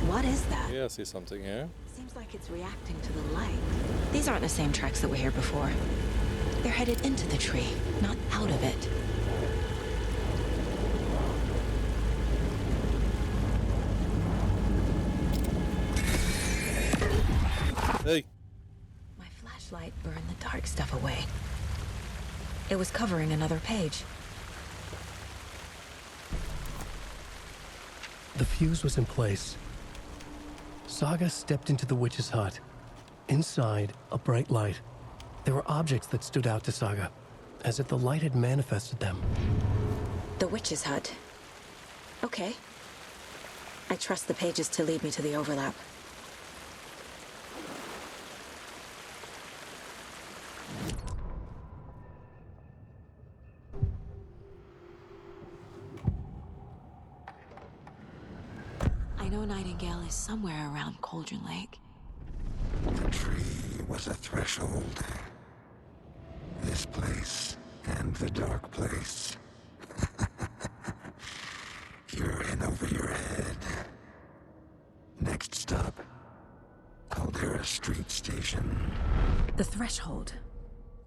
What is that? Yeah, I see something here. Seems like it's reacting to the light. These aren't the same tracks that were here before. They're headed into the tree, not out of it. Hey. My flashlight burned the dark stuff away. It was covering another page. The fuse was in place. Saga stepped into the witch's hut. Inside, a bright light. There were objects that stood out to Saga, as if the light had manifested them. The witch's hut. Okay. I trust the pages to lead me to the overlap. I know Nightingale is somewhere around Cauldron Lake. The tree was a threshold. This place and the dark place. You're in over your head. Next stop, Caldera Street Station. The threshold,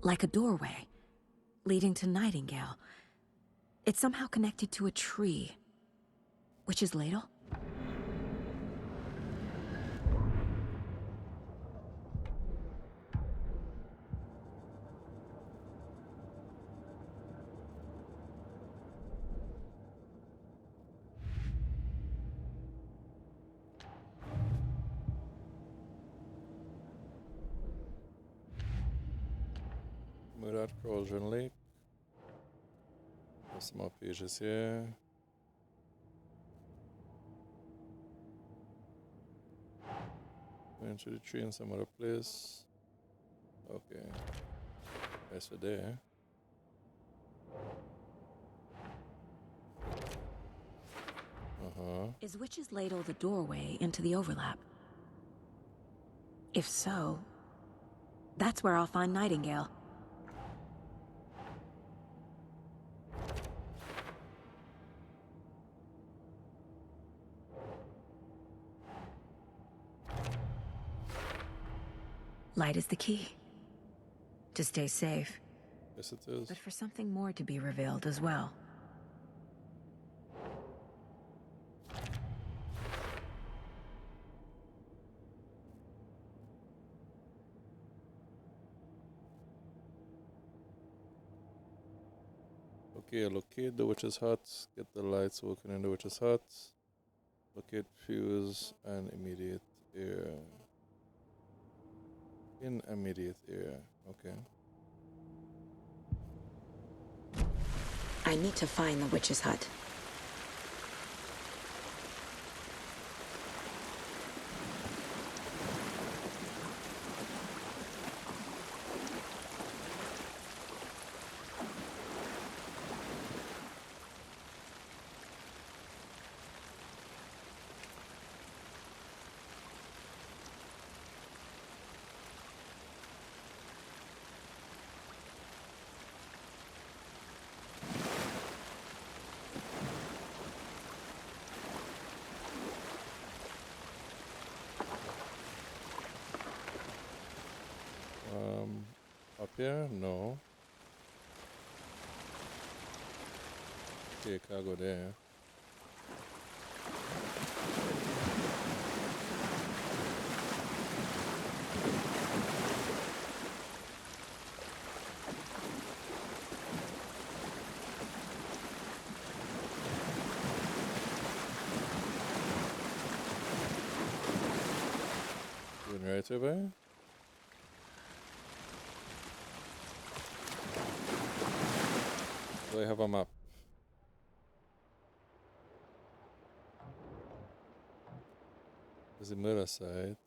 like a doorway, leading to Nightingale. It's somehow connected to a tree. Witch's Ladle? Murat Cauldron Lake. There's some more pages here. Going to the tree in some other place. Okay. That's for there. Is Witch's Ladle the doorway into the overlap? If so, that's where I'll find Nightingale. Light is the key. To stay safe. Yes, it is. But for something more to be revealed as well. Okay, locate the witch's hut. Get the lights working in the witch's hut. Locate fuse and immediate air. In immediate air. Okay. I need to find the witch's hut. here? No. Okay, can't go there. Going right away. Do I have a map? There's the murder site,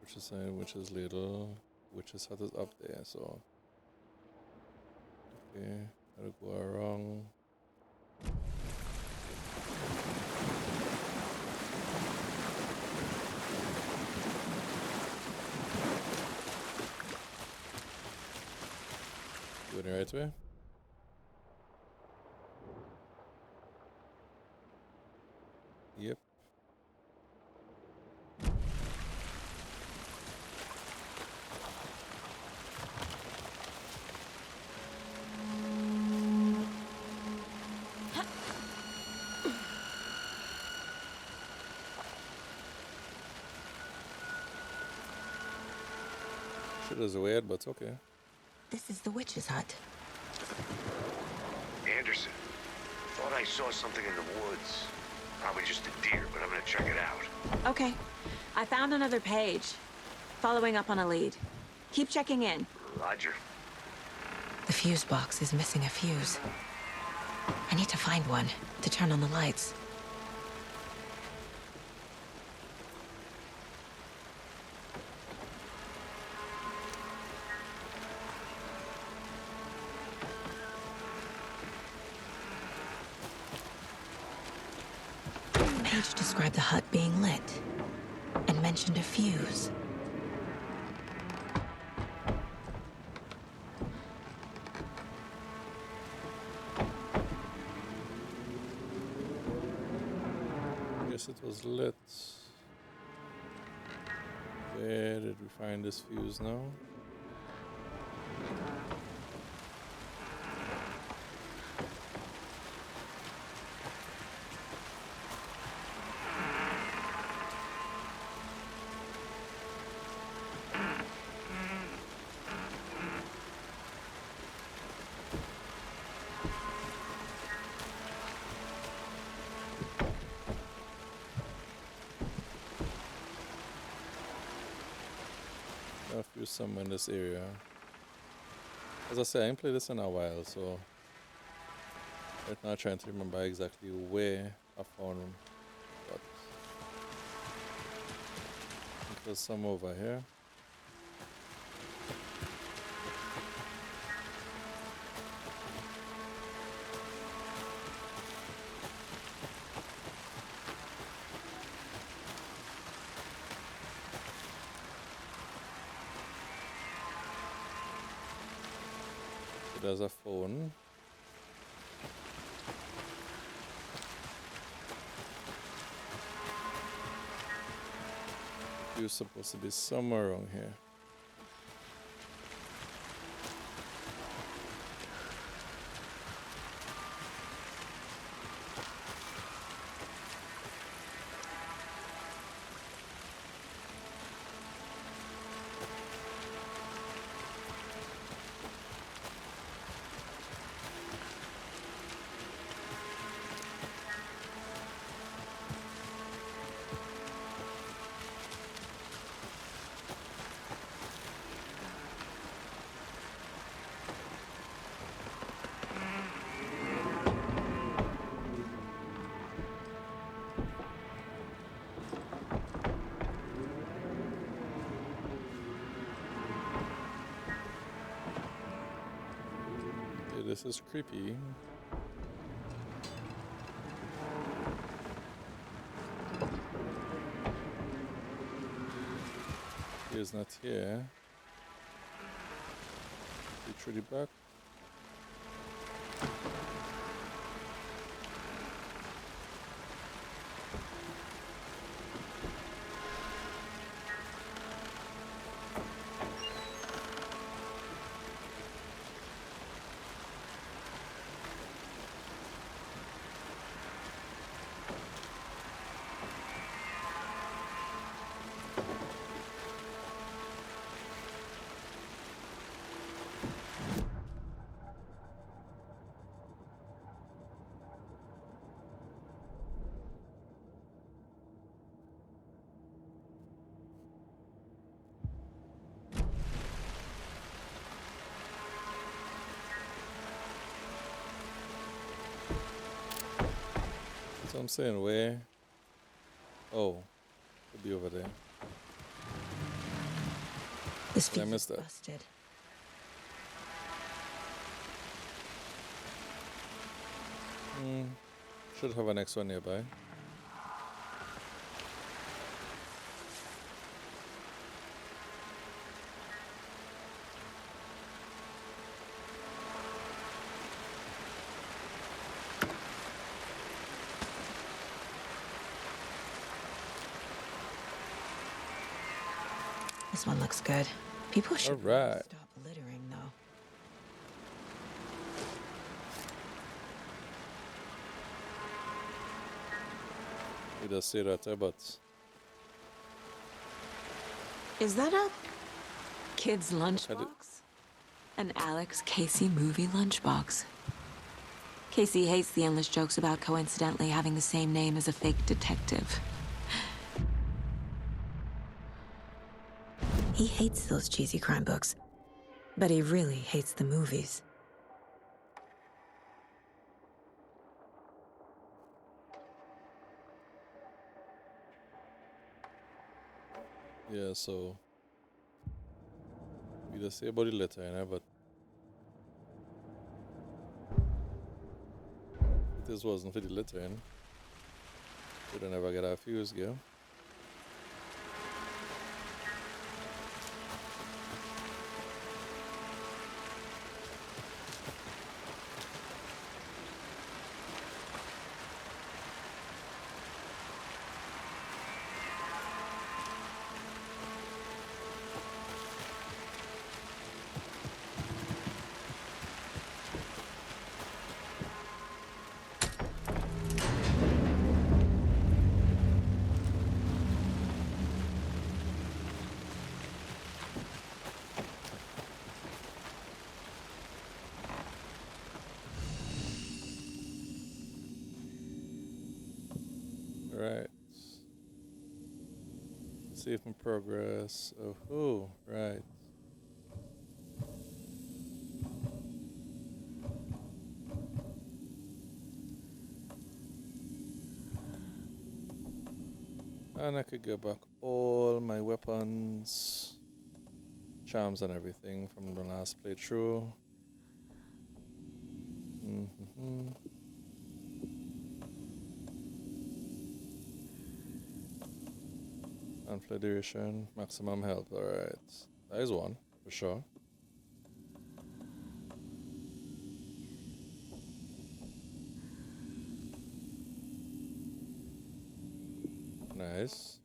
witch's site, witch's little, witch's hut is up there, so okay, gotta go around. Going the right way? Yep. Shit is weird, but it's okay. This is the witch's hut. Anderson, thought I saw something in the woods. Probably just a deer, but I'm gonna check it out. Okay. I found another page. Following up on a lead. Keep checking in. Roger. The fuse box is missing a fuse. I need to find one to turn on the lights. The page described the hut being lit and mentioned a fuse. Guess it was lit. Where did we find this fuse now? A few somewhere in this area. As I say, I ain't played this in a while, so right now I'm trying to remember exactly where I found them. But I think there's some over here. There's a phone. You're supposed to be somewhere around here. This is creepy. He is not here. Retreat back. So I'm saying where? Oh, could be over there. This Did I fuse miss is that? busted. Should have a next one nearby. This one looks good. People should Alright. stop littering, though. You just say that there, but Is that a kid's lunchbox? An Alex Casey movie lunchbox. Casey hates the endless jokes about coincidentally having the same name as a fake detective. He hates those cheesy crime books, but he really hates the movies. yeah, so we just say about the letter, you know, but if this wasn't for the lettering, we'd never get our fuse, girl. Right. Save in progress. Oh, who? Right. And I could get back all my weapons, charms, and everything from the last playthrough. And flare duration, maximum health. Alright. That is one, for sure. Nice.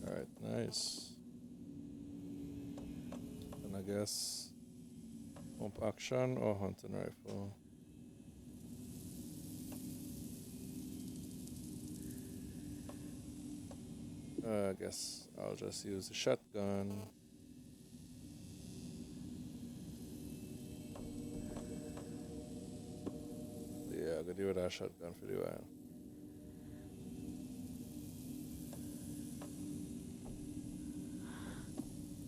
Alright, nice. And I guess pump action or hunting rifle. I guess I'll just use the shotgun. Yeah, I'm gonna do that shotgun for the while.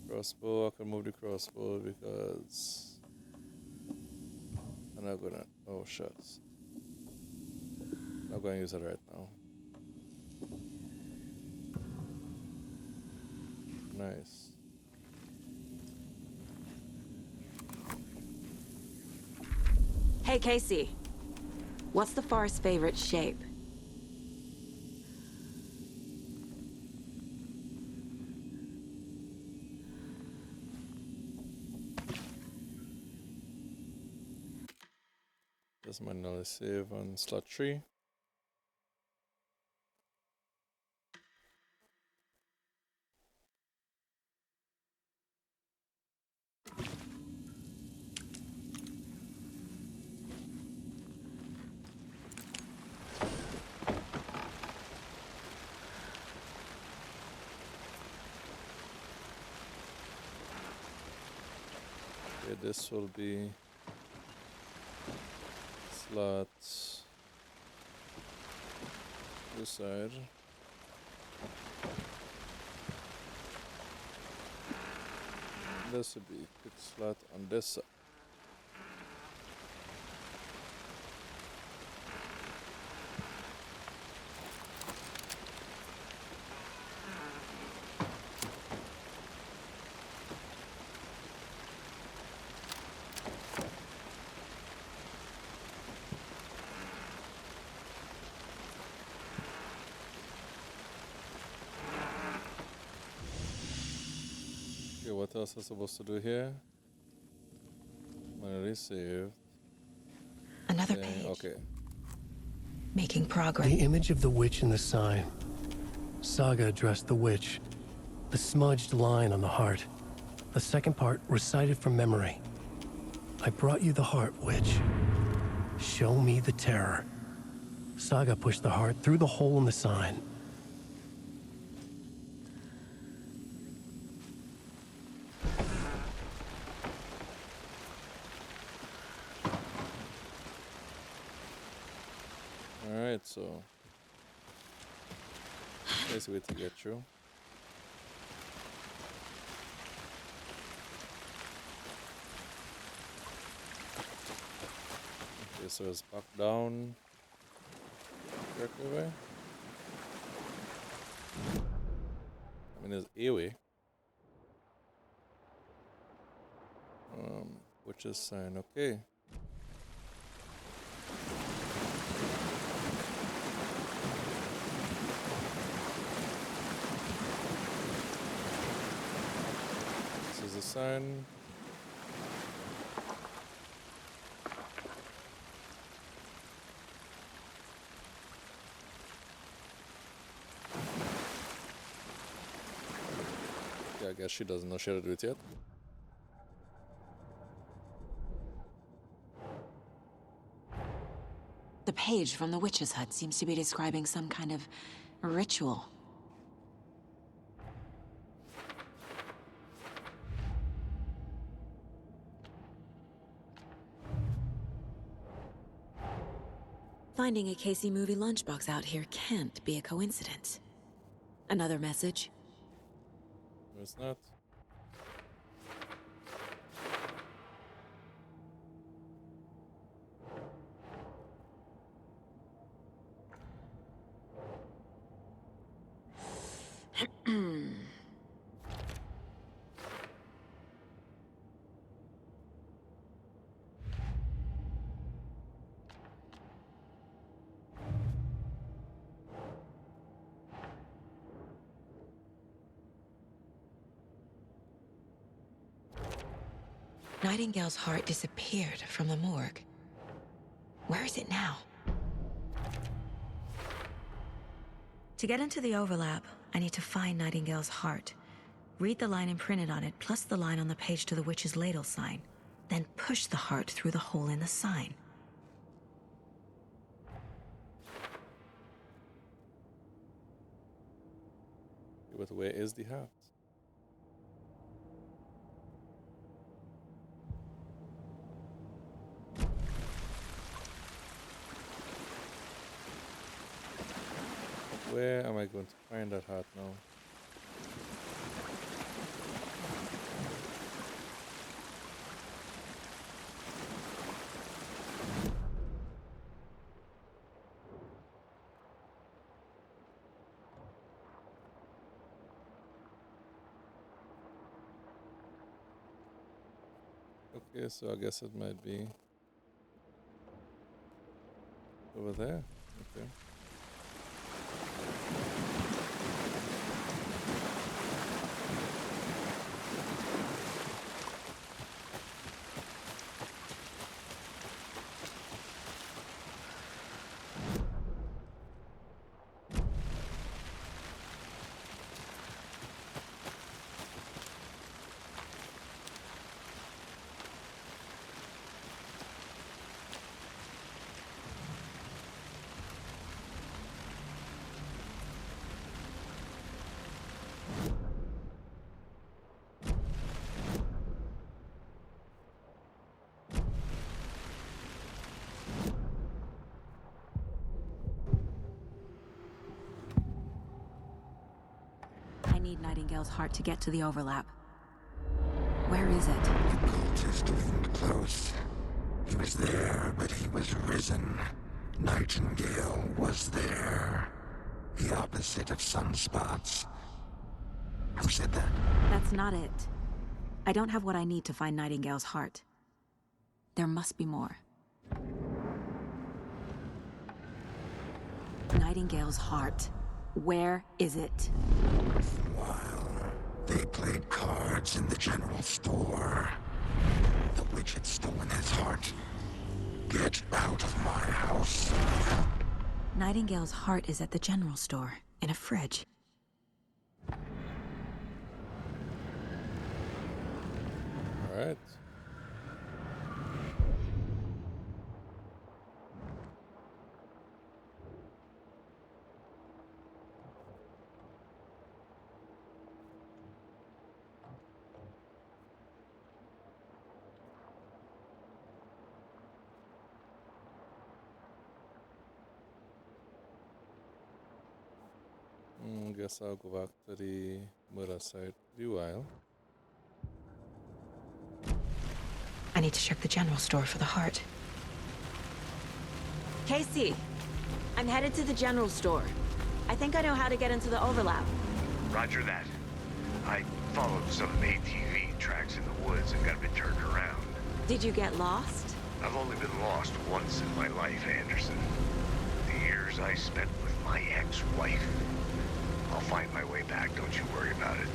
Crossbow, I can move the crossbow because I'm not gonna. Oh, shucks. Not gonna use it right now. Nice. Hey, Casey. What's the forest's favorite shape? Just manually save on slot 3. Okay, this will be slot this side. This would be quick slot on this side. Okay, what else am I supposed to do here? I'm gonna resave. Another Okay, page. okay. Making progress. The image of the witch in the sign. Saga addressed the witch. The smudged line on the heart. The second part recited from memory. I brought you the heart, witch. Show me the terror. Saga pushed the heart through the hole in the sign. Alright, so there's a way to get through. Okay, so it's back down correctly way. I mean, there's a way. Which is sign, okay. This is a sign. Yeah, I guess she doesn't know she had to do it yet. The page from the witch's hut seems to be describing some kind of ritual. Finding a Casey movie lunchbox out here can't be a coincidence. Another message? No, it's not. Nightingale's heart disappeared from the morgue. Where is it now? To get into the overlap, I need to find Nightingale's heart. Read the line imprinted on it, plus the line on the page to the witch's ladle sign. Then push the heart through the hole in the sign. But where is the heart? Where am I going to find that heart now? Okay, so I guess it might be over there. Okay. I need Nightingale's heart to get to the overlap. Where is it? The cultist leaned close. He was there, but he was risen. Nightingale was there. The opposite of sunspots. Who said that? That's not it. I don't have what I need to find Nightingale's heart. There must be more. Nightingale's heart. Where is it? While they played cards in the general store, the witch had stolen his heart. Get out of my house. Nightingale's heart is at the general store, in a fridge. Alright. Guess I'll go back to the murder site for a while. I need to check the general store for the heart. Casey, I'm headed to the general store. I think I know how to get into the overlap. Roger that. I followed some ATV tracks in the woods and got a bit turned around. Did you get lost? I've only been lost once in my life, Anderson. The years I spent with my ex-wife. I'll find my way back, don't you worry about it.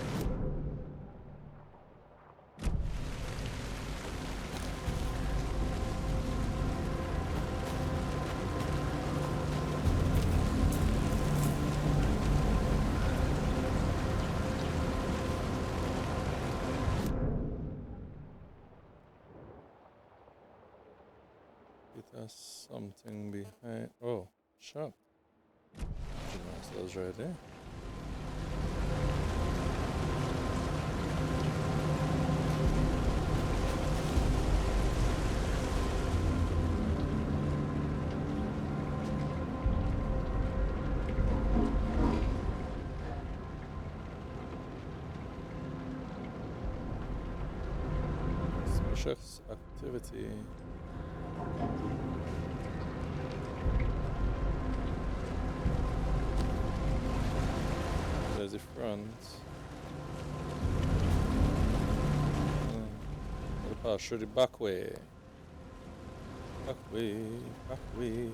It has something behind. Oh, shot. That was right there. Suspicious activity. There's the front. Gotta pass through the back way. Back way, back way.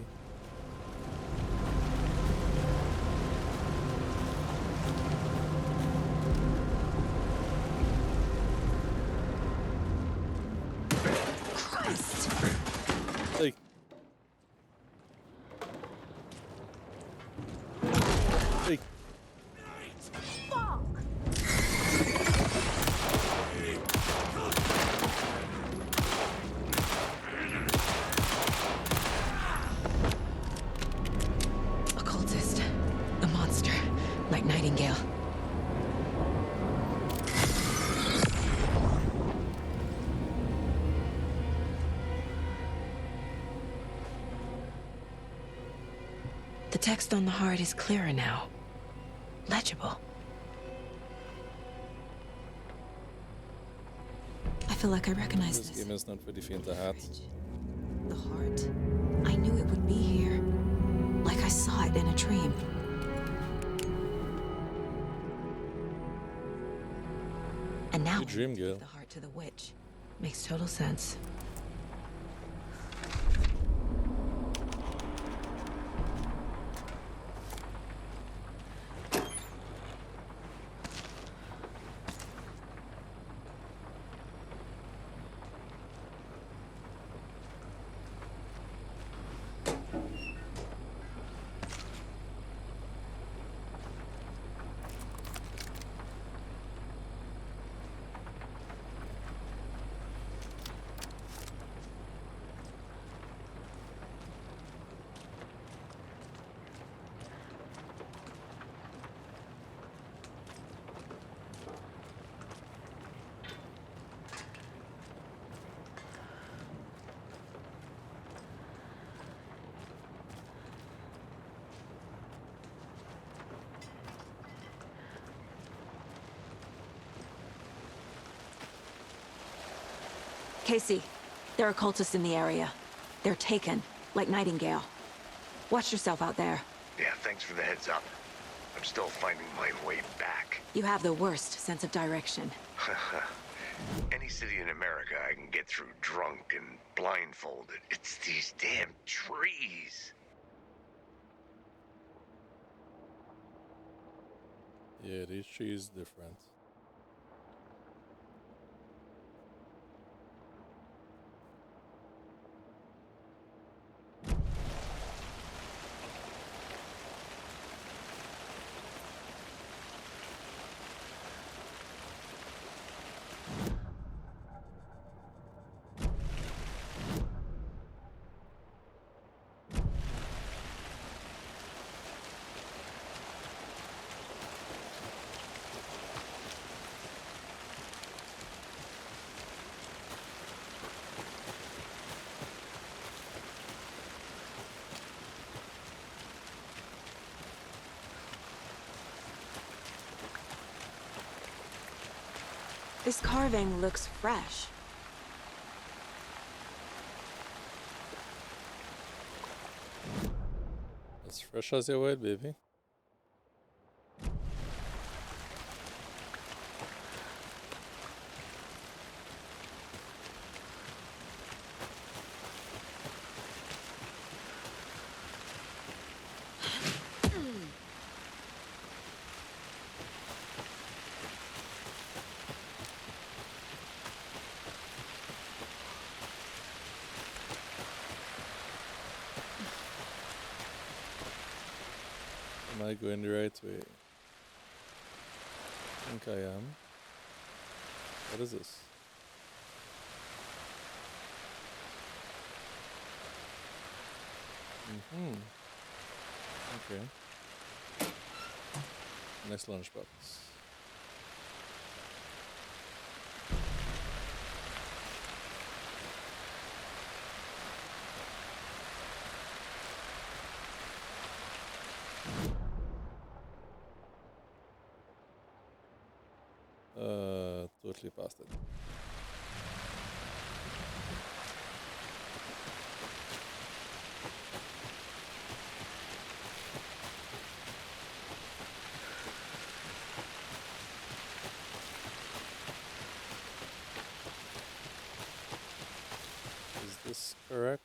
Hey. Hey. Occultist. A monster. Like Nightingale. The text on the heart is clearer now. Legible. I feel like I recognize This this. game is not for the faint of heart. The heart. I knew it would be here. Like I saw it in a dream. And now You dream, girl. the heart to the witch. Makes total sense. Casey, there are cultists in the area. They're taken, like Nightingale. Watch yourself out there. Yeah, thanks for the heads up. I'm still finding my way back. You have the worst sense of direction. Any city in America I can get through drunk and blindfolded. It's these damn trees. Yeah, these trees different. This carving looks fresh. As fresh as your word, baby. Am I going the right way? I think I am. What is this? Okay. Nice lunchbox. Totally past it. Is this correct?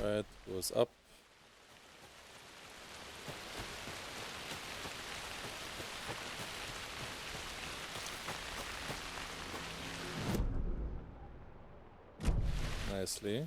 Right, goes up. Nicely.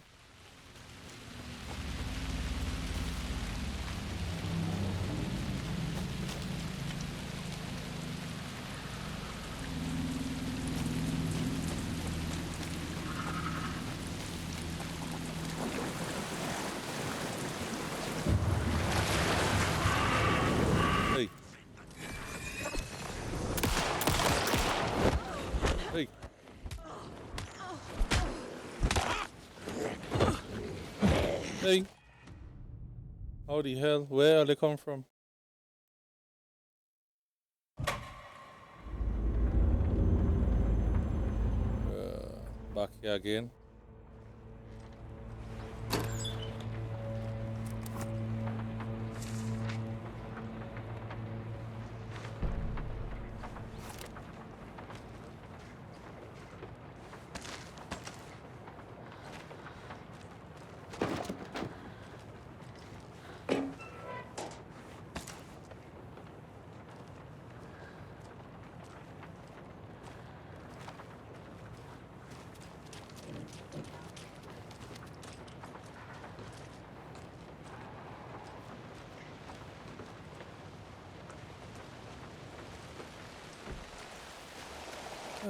Hey. Hey. Hey. How the hell? Where are they come from? Back here again.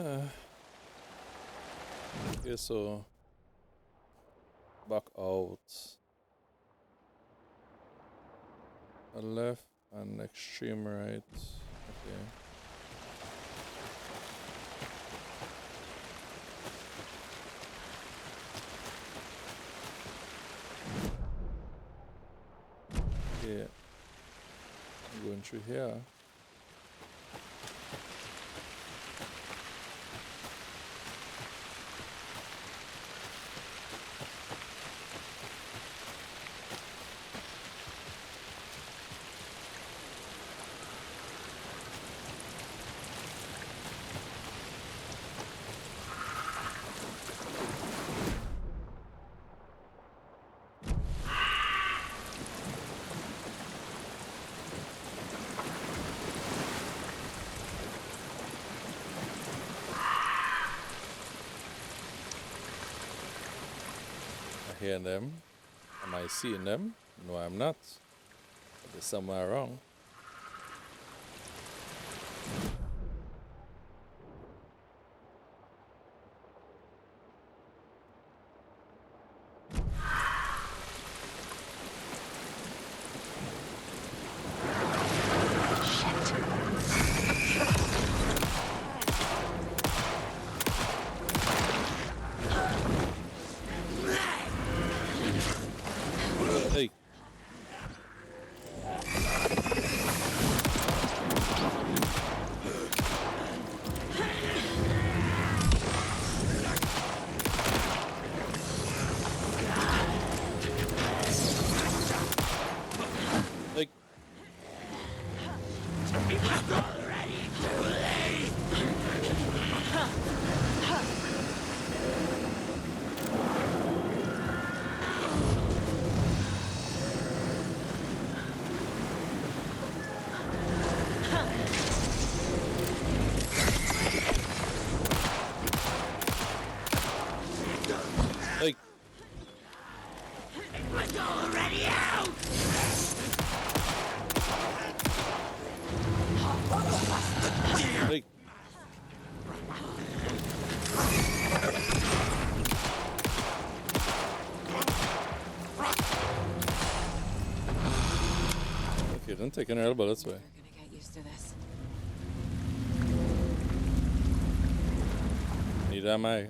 Okay, so back out. A left and extreme right. Okay. Okay. I'm going through here. Hearing them. Am I seeing them? No, I'm not. They're somewhere around. Hey. Hey. Hey. Already out! Hey. Okay, don't take any other bullets away. You're gonna get used to this. Neither am I.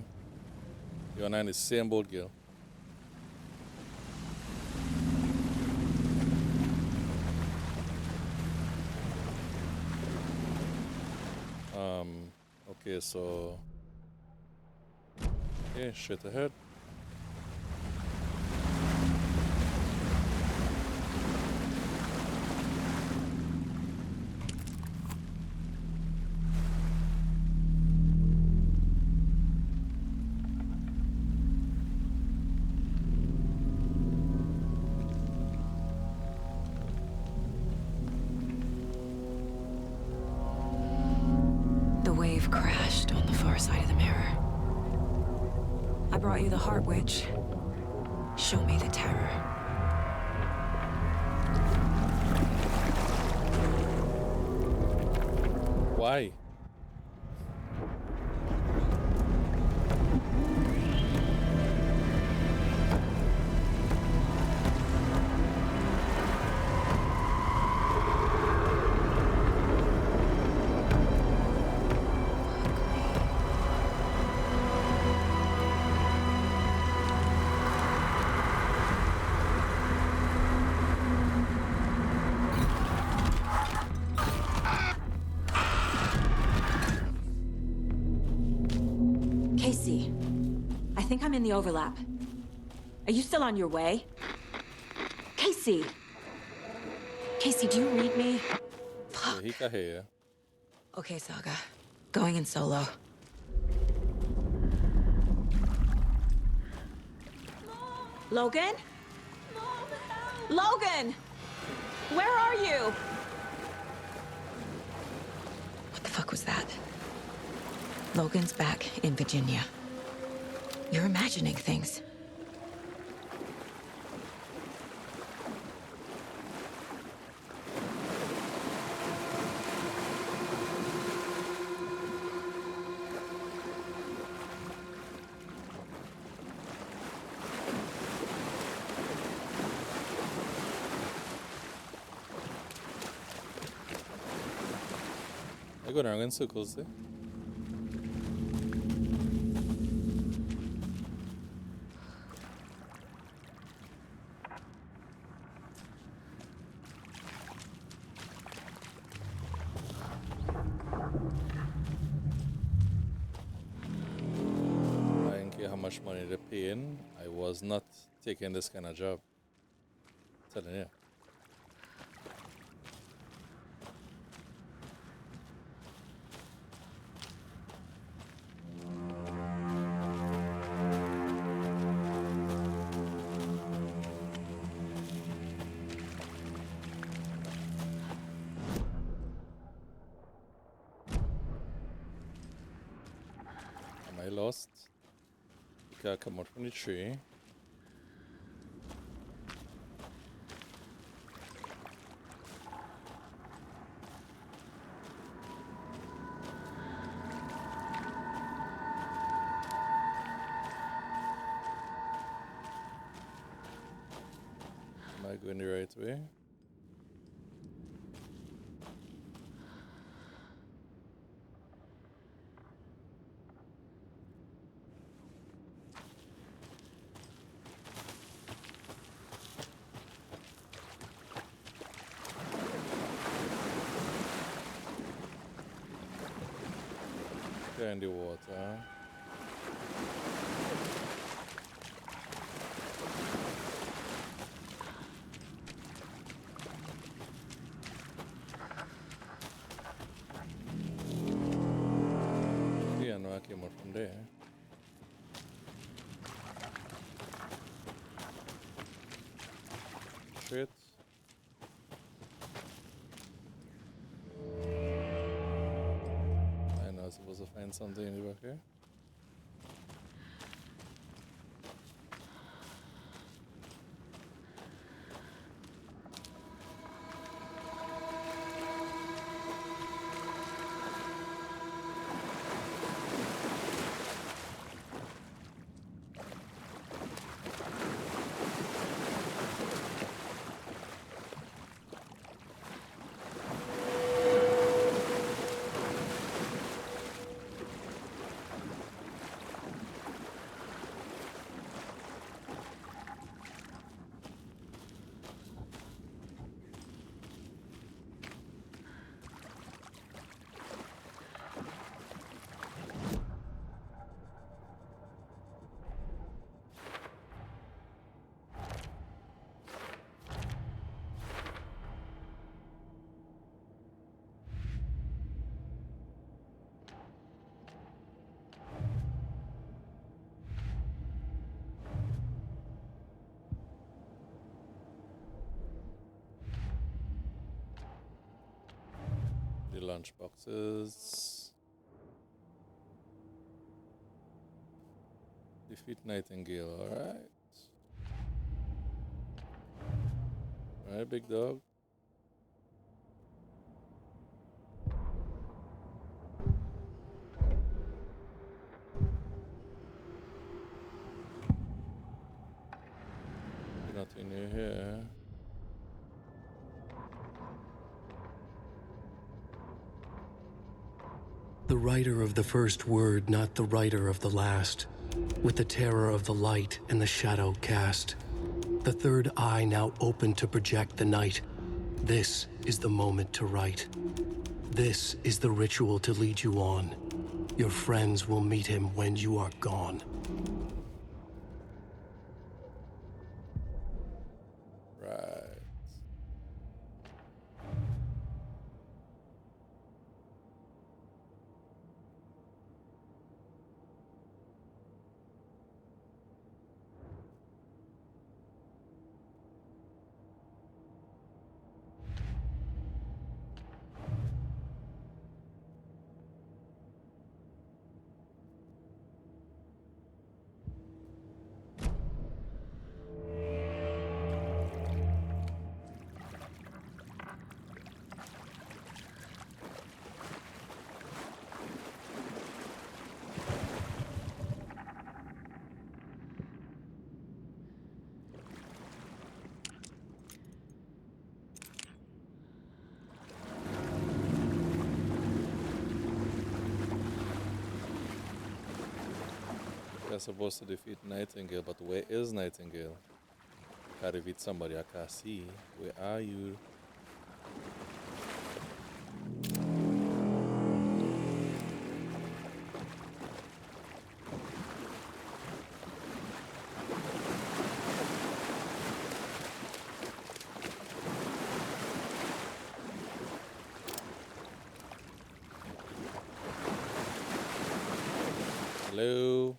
You and I in the same boat, girl. Okay, so okay, straight ahead. The wave crashed on the far side of the mirror. I brought you the Heart Witch. Show me the terror. Why? Casey, I think I'm in the overlap. Are you still on your way? Casey! Casey, do you read me? Yeah, he can hear you. Okay, Saga. Going in solo. Logan? Logan! Where are you? What the fuck was that? Logan's back in Virginia. You're imagining things. They're going around in circles there. I don't care how much money they're paying. I was not taking this kind of job. Telling you. Am I lost? You can't come out from the tree. Am I going the right way? They're in the water. Yeah, no, I came out from there. Shit. I know I'm supposed to find something in the back here. The lunch boxes. Defeat Nightingale, alright. Alright, big dog. Nothing new here. The writer of the first word, not the writer of the last. With the terror of the light and the shadow cast. The third eye now open to project the night. This is the moment to write. This is the ritual to lead you on. Your friends will meet him when you are gone. Right. You're supposed to defeat Nightingale, but where is Nightingale? Gotta defeat somebody I can't see. Where are you? Hello?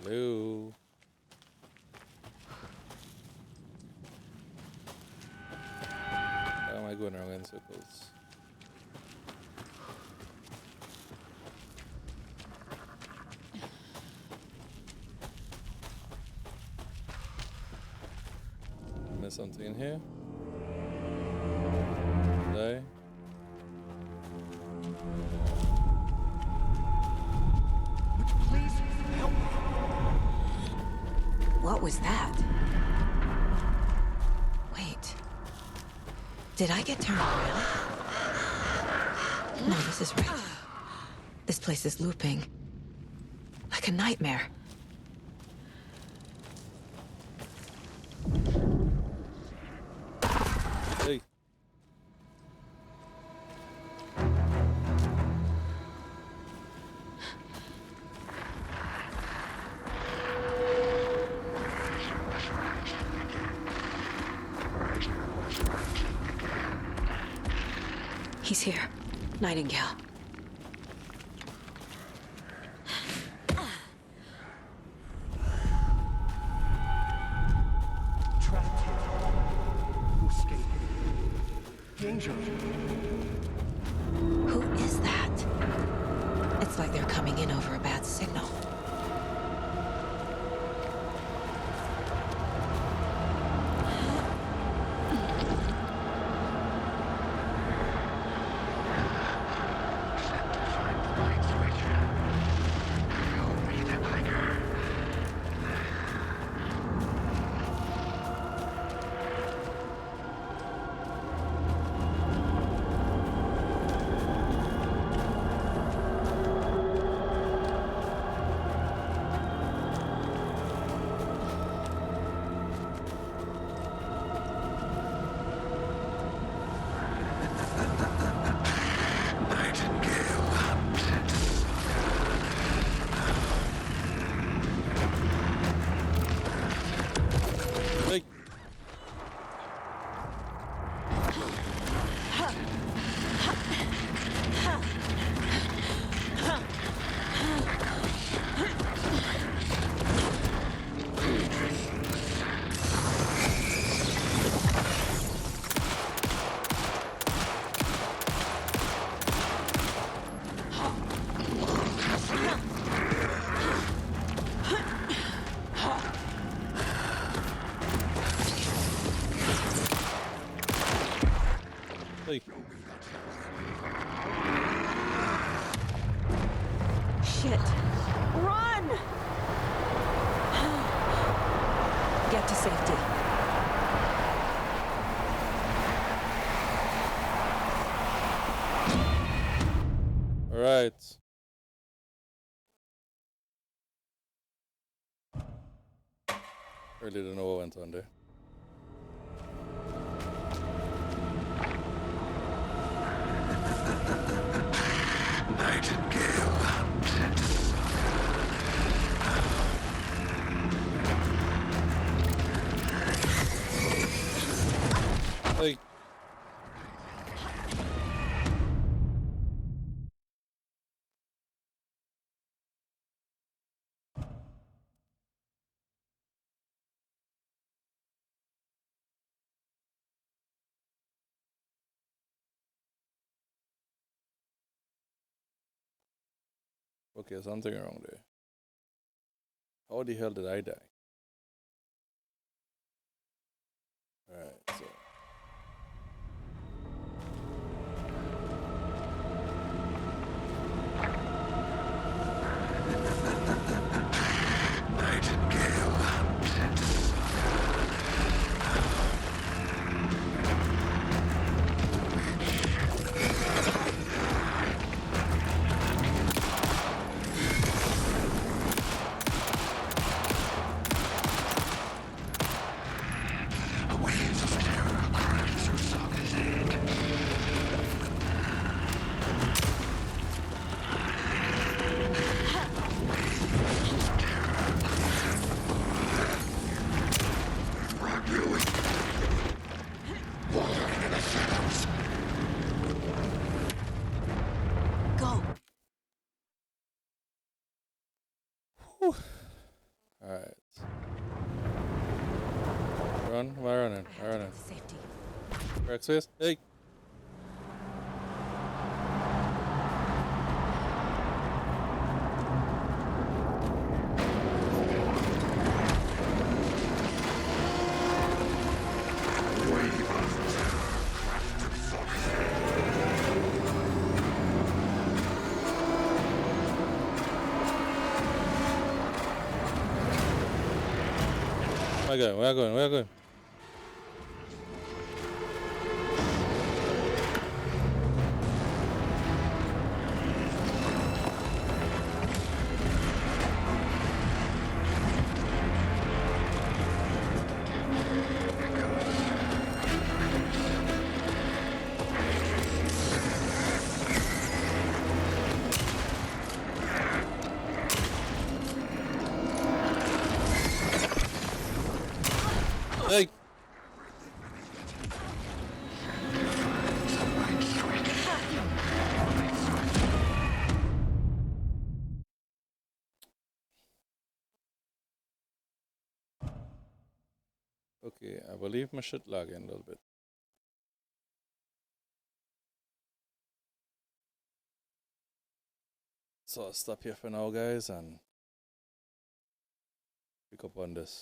Hello? Why am I going around in circles? Miss something in here? Die? Please help me. What was that? Wait. Did I get turned around? No, this is right. This place is looping. Like a nightmare. Hey. He's here. Nightingale. Trapped here. Who escaped? Danger. Who is that? It's like they're coming in over a bad signal. Hey. Hey. Shit. Run! Get to safety. All right. Really don't know what went on there. Hey. Okay, something wrong there. How the hell did I die? Alright, so. Whew. Alright. Run, am I running? Am I running? Safety. Correct space? Hey! Where I going? Where I going? Where I going? Hey! Okay, I believe my shit lagging a little bit. So I'll stop here for now, guys, and pick up on this.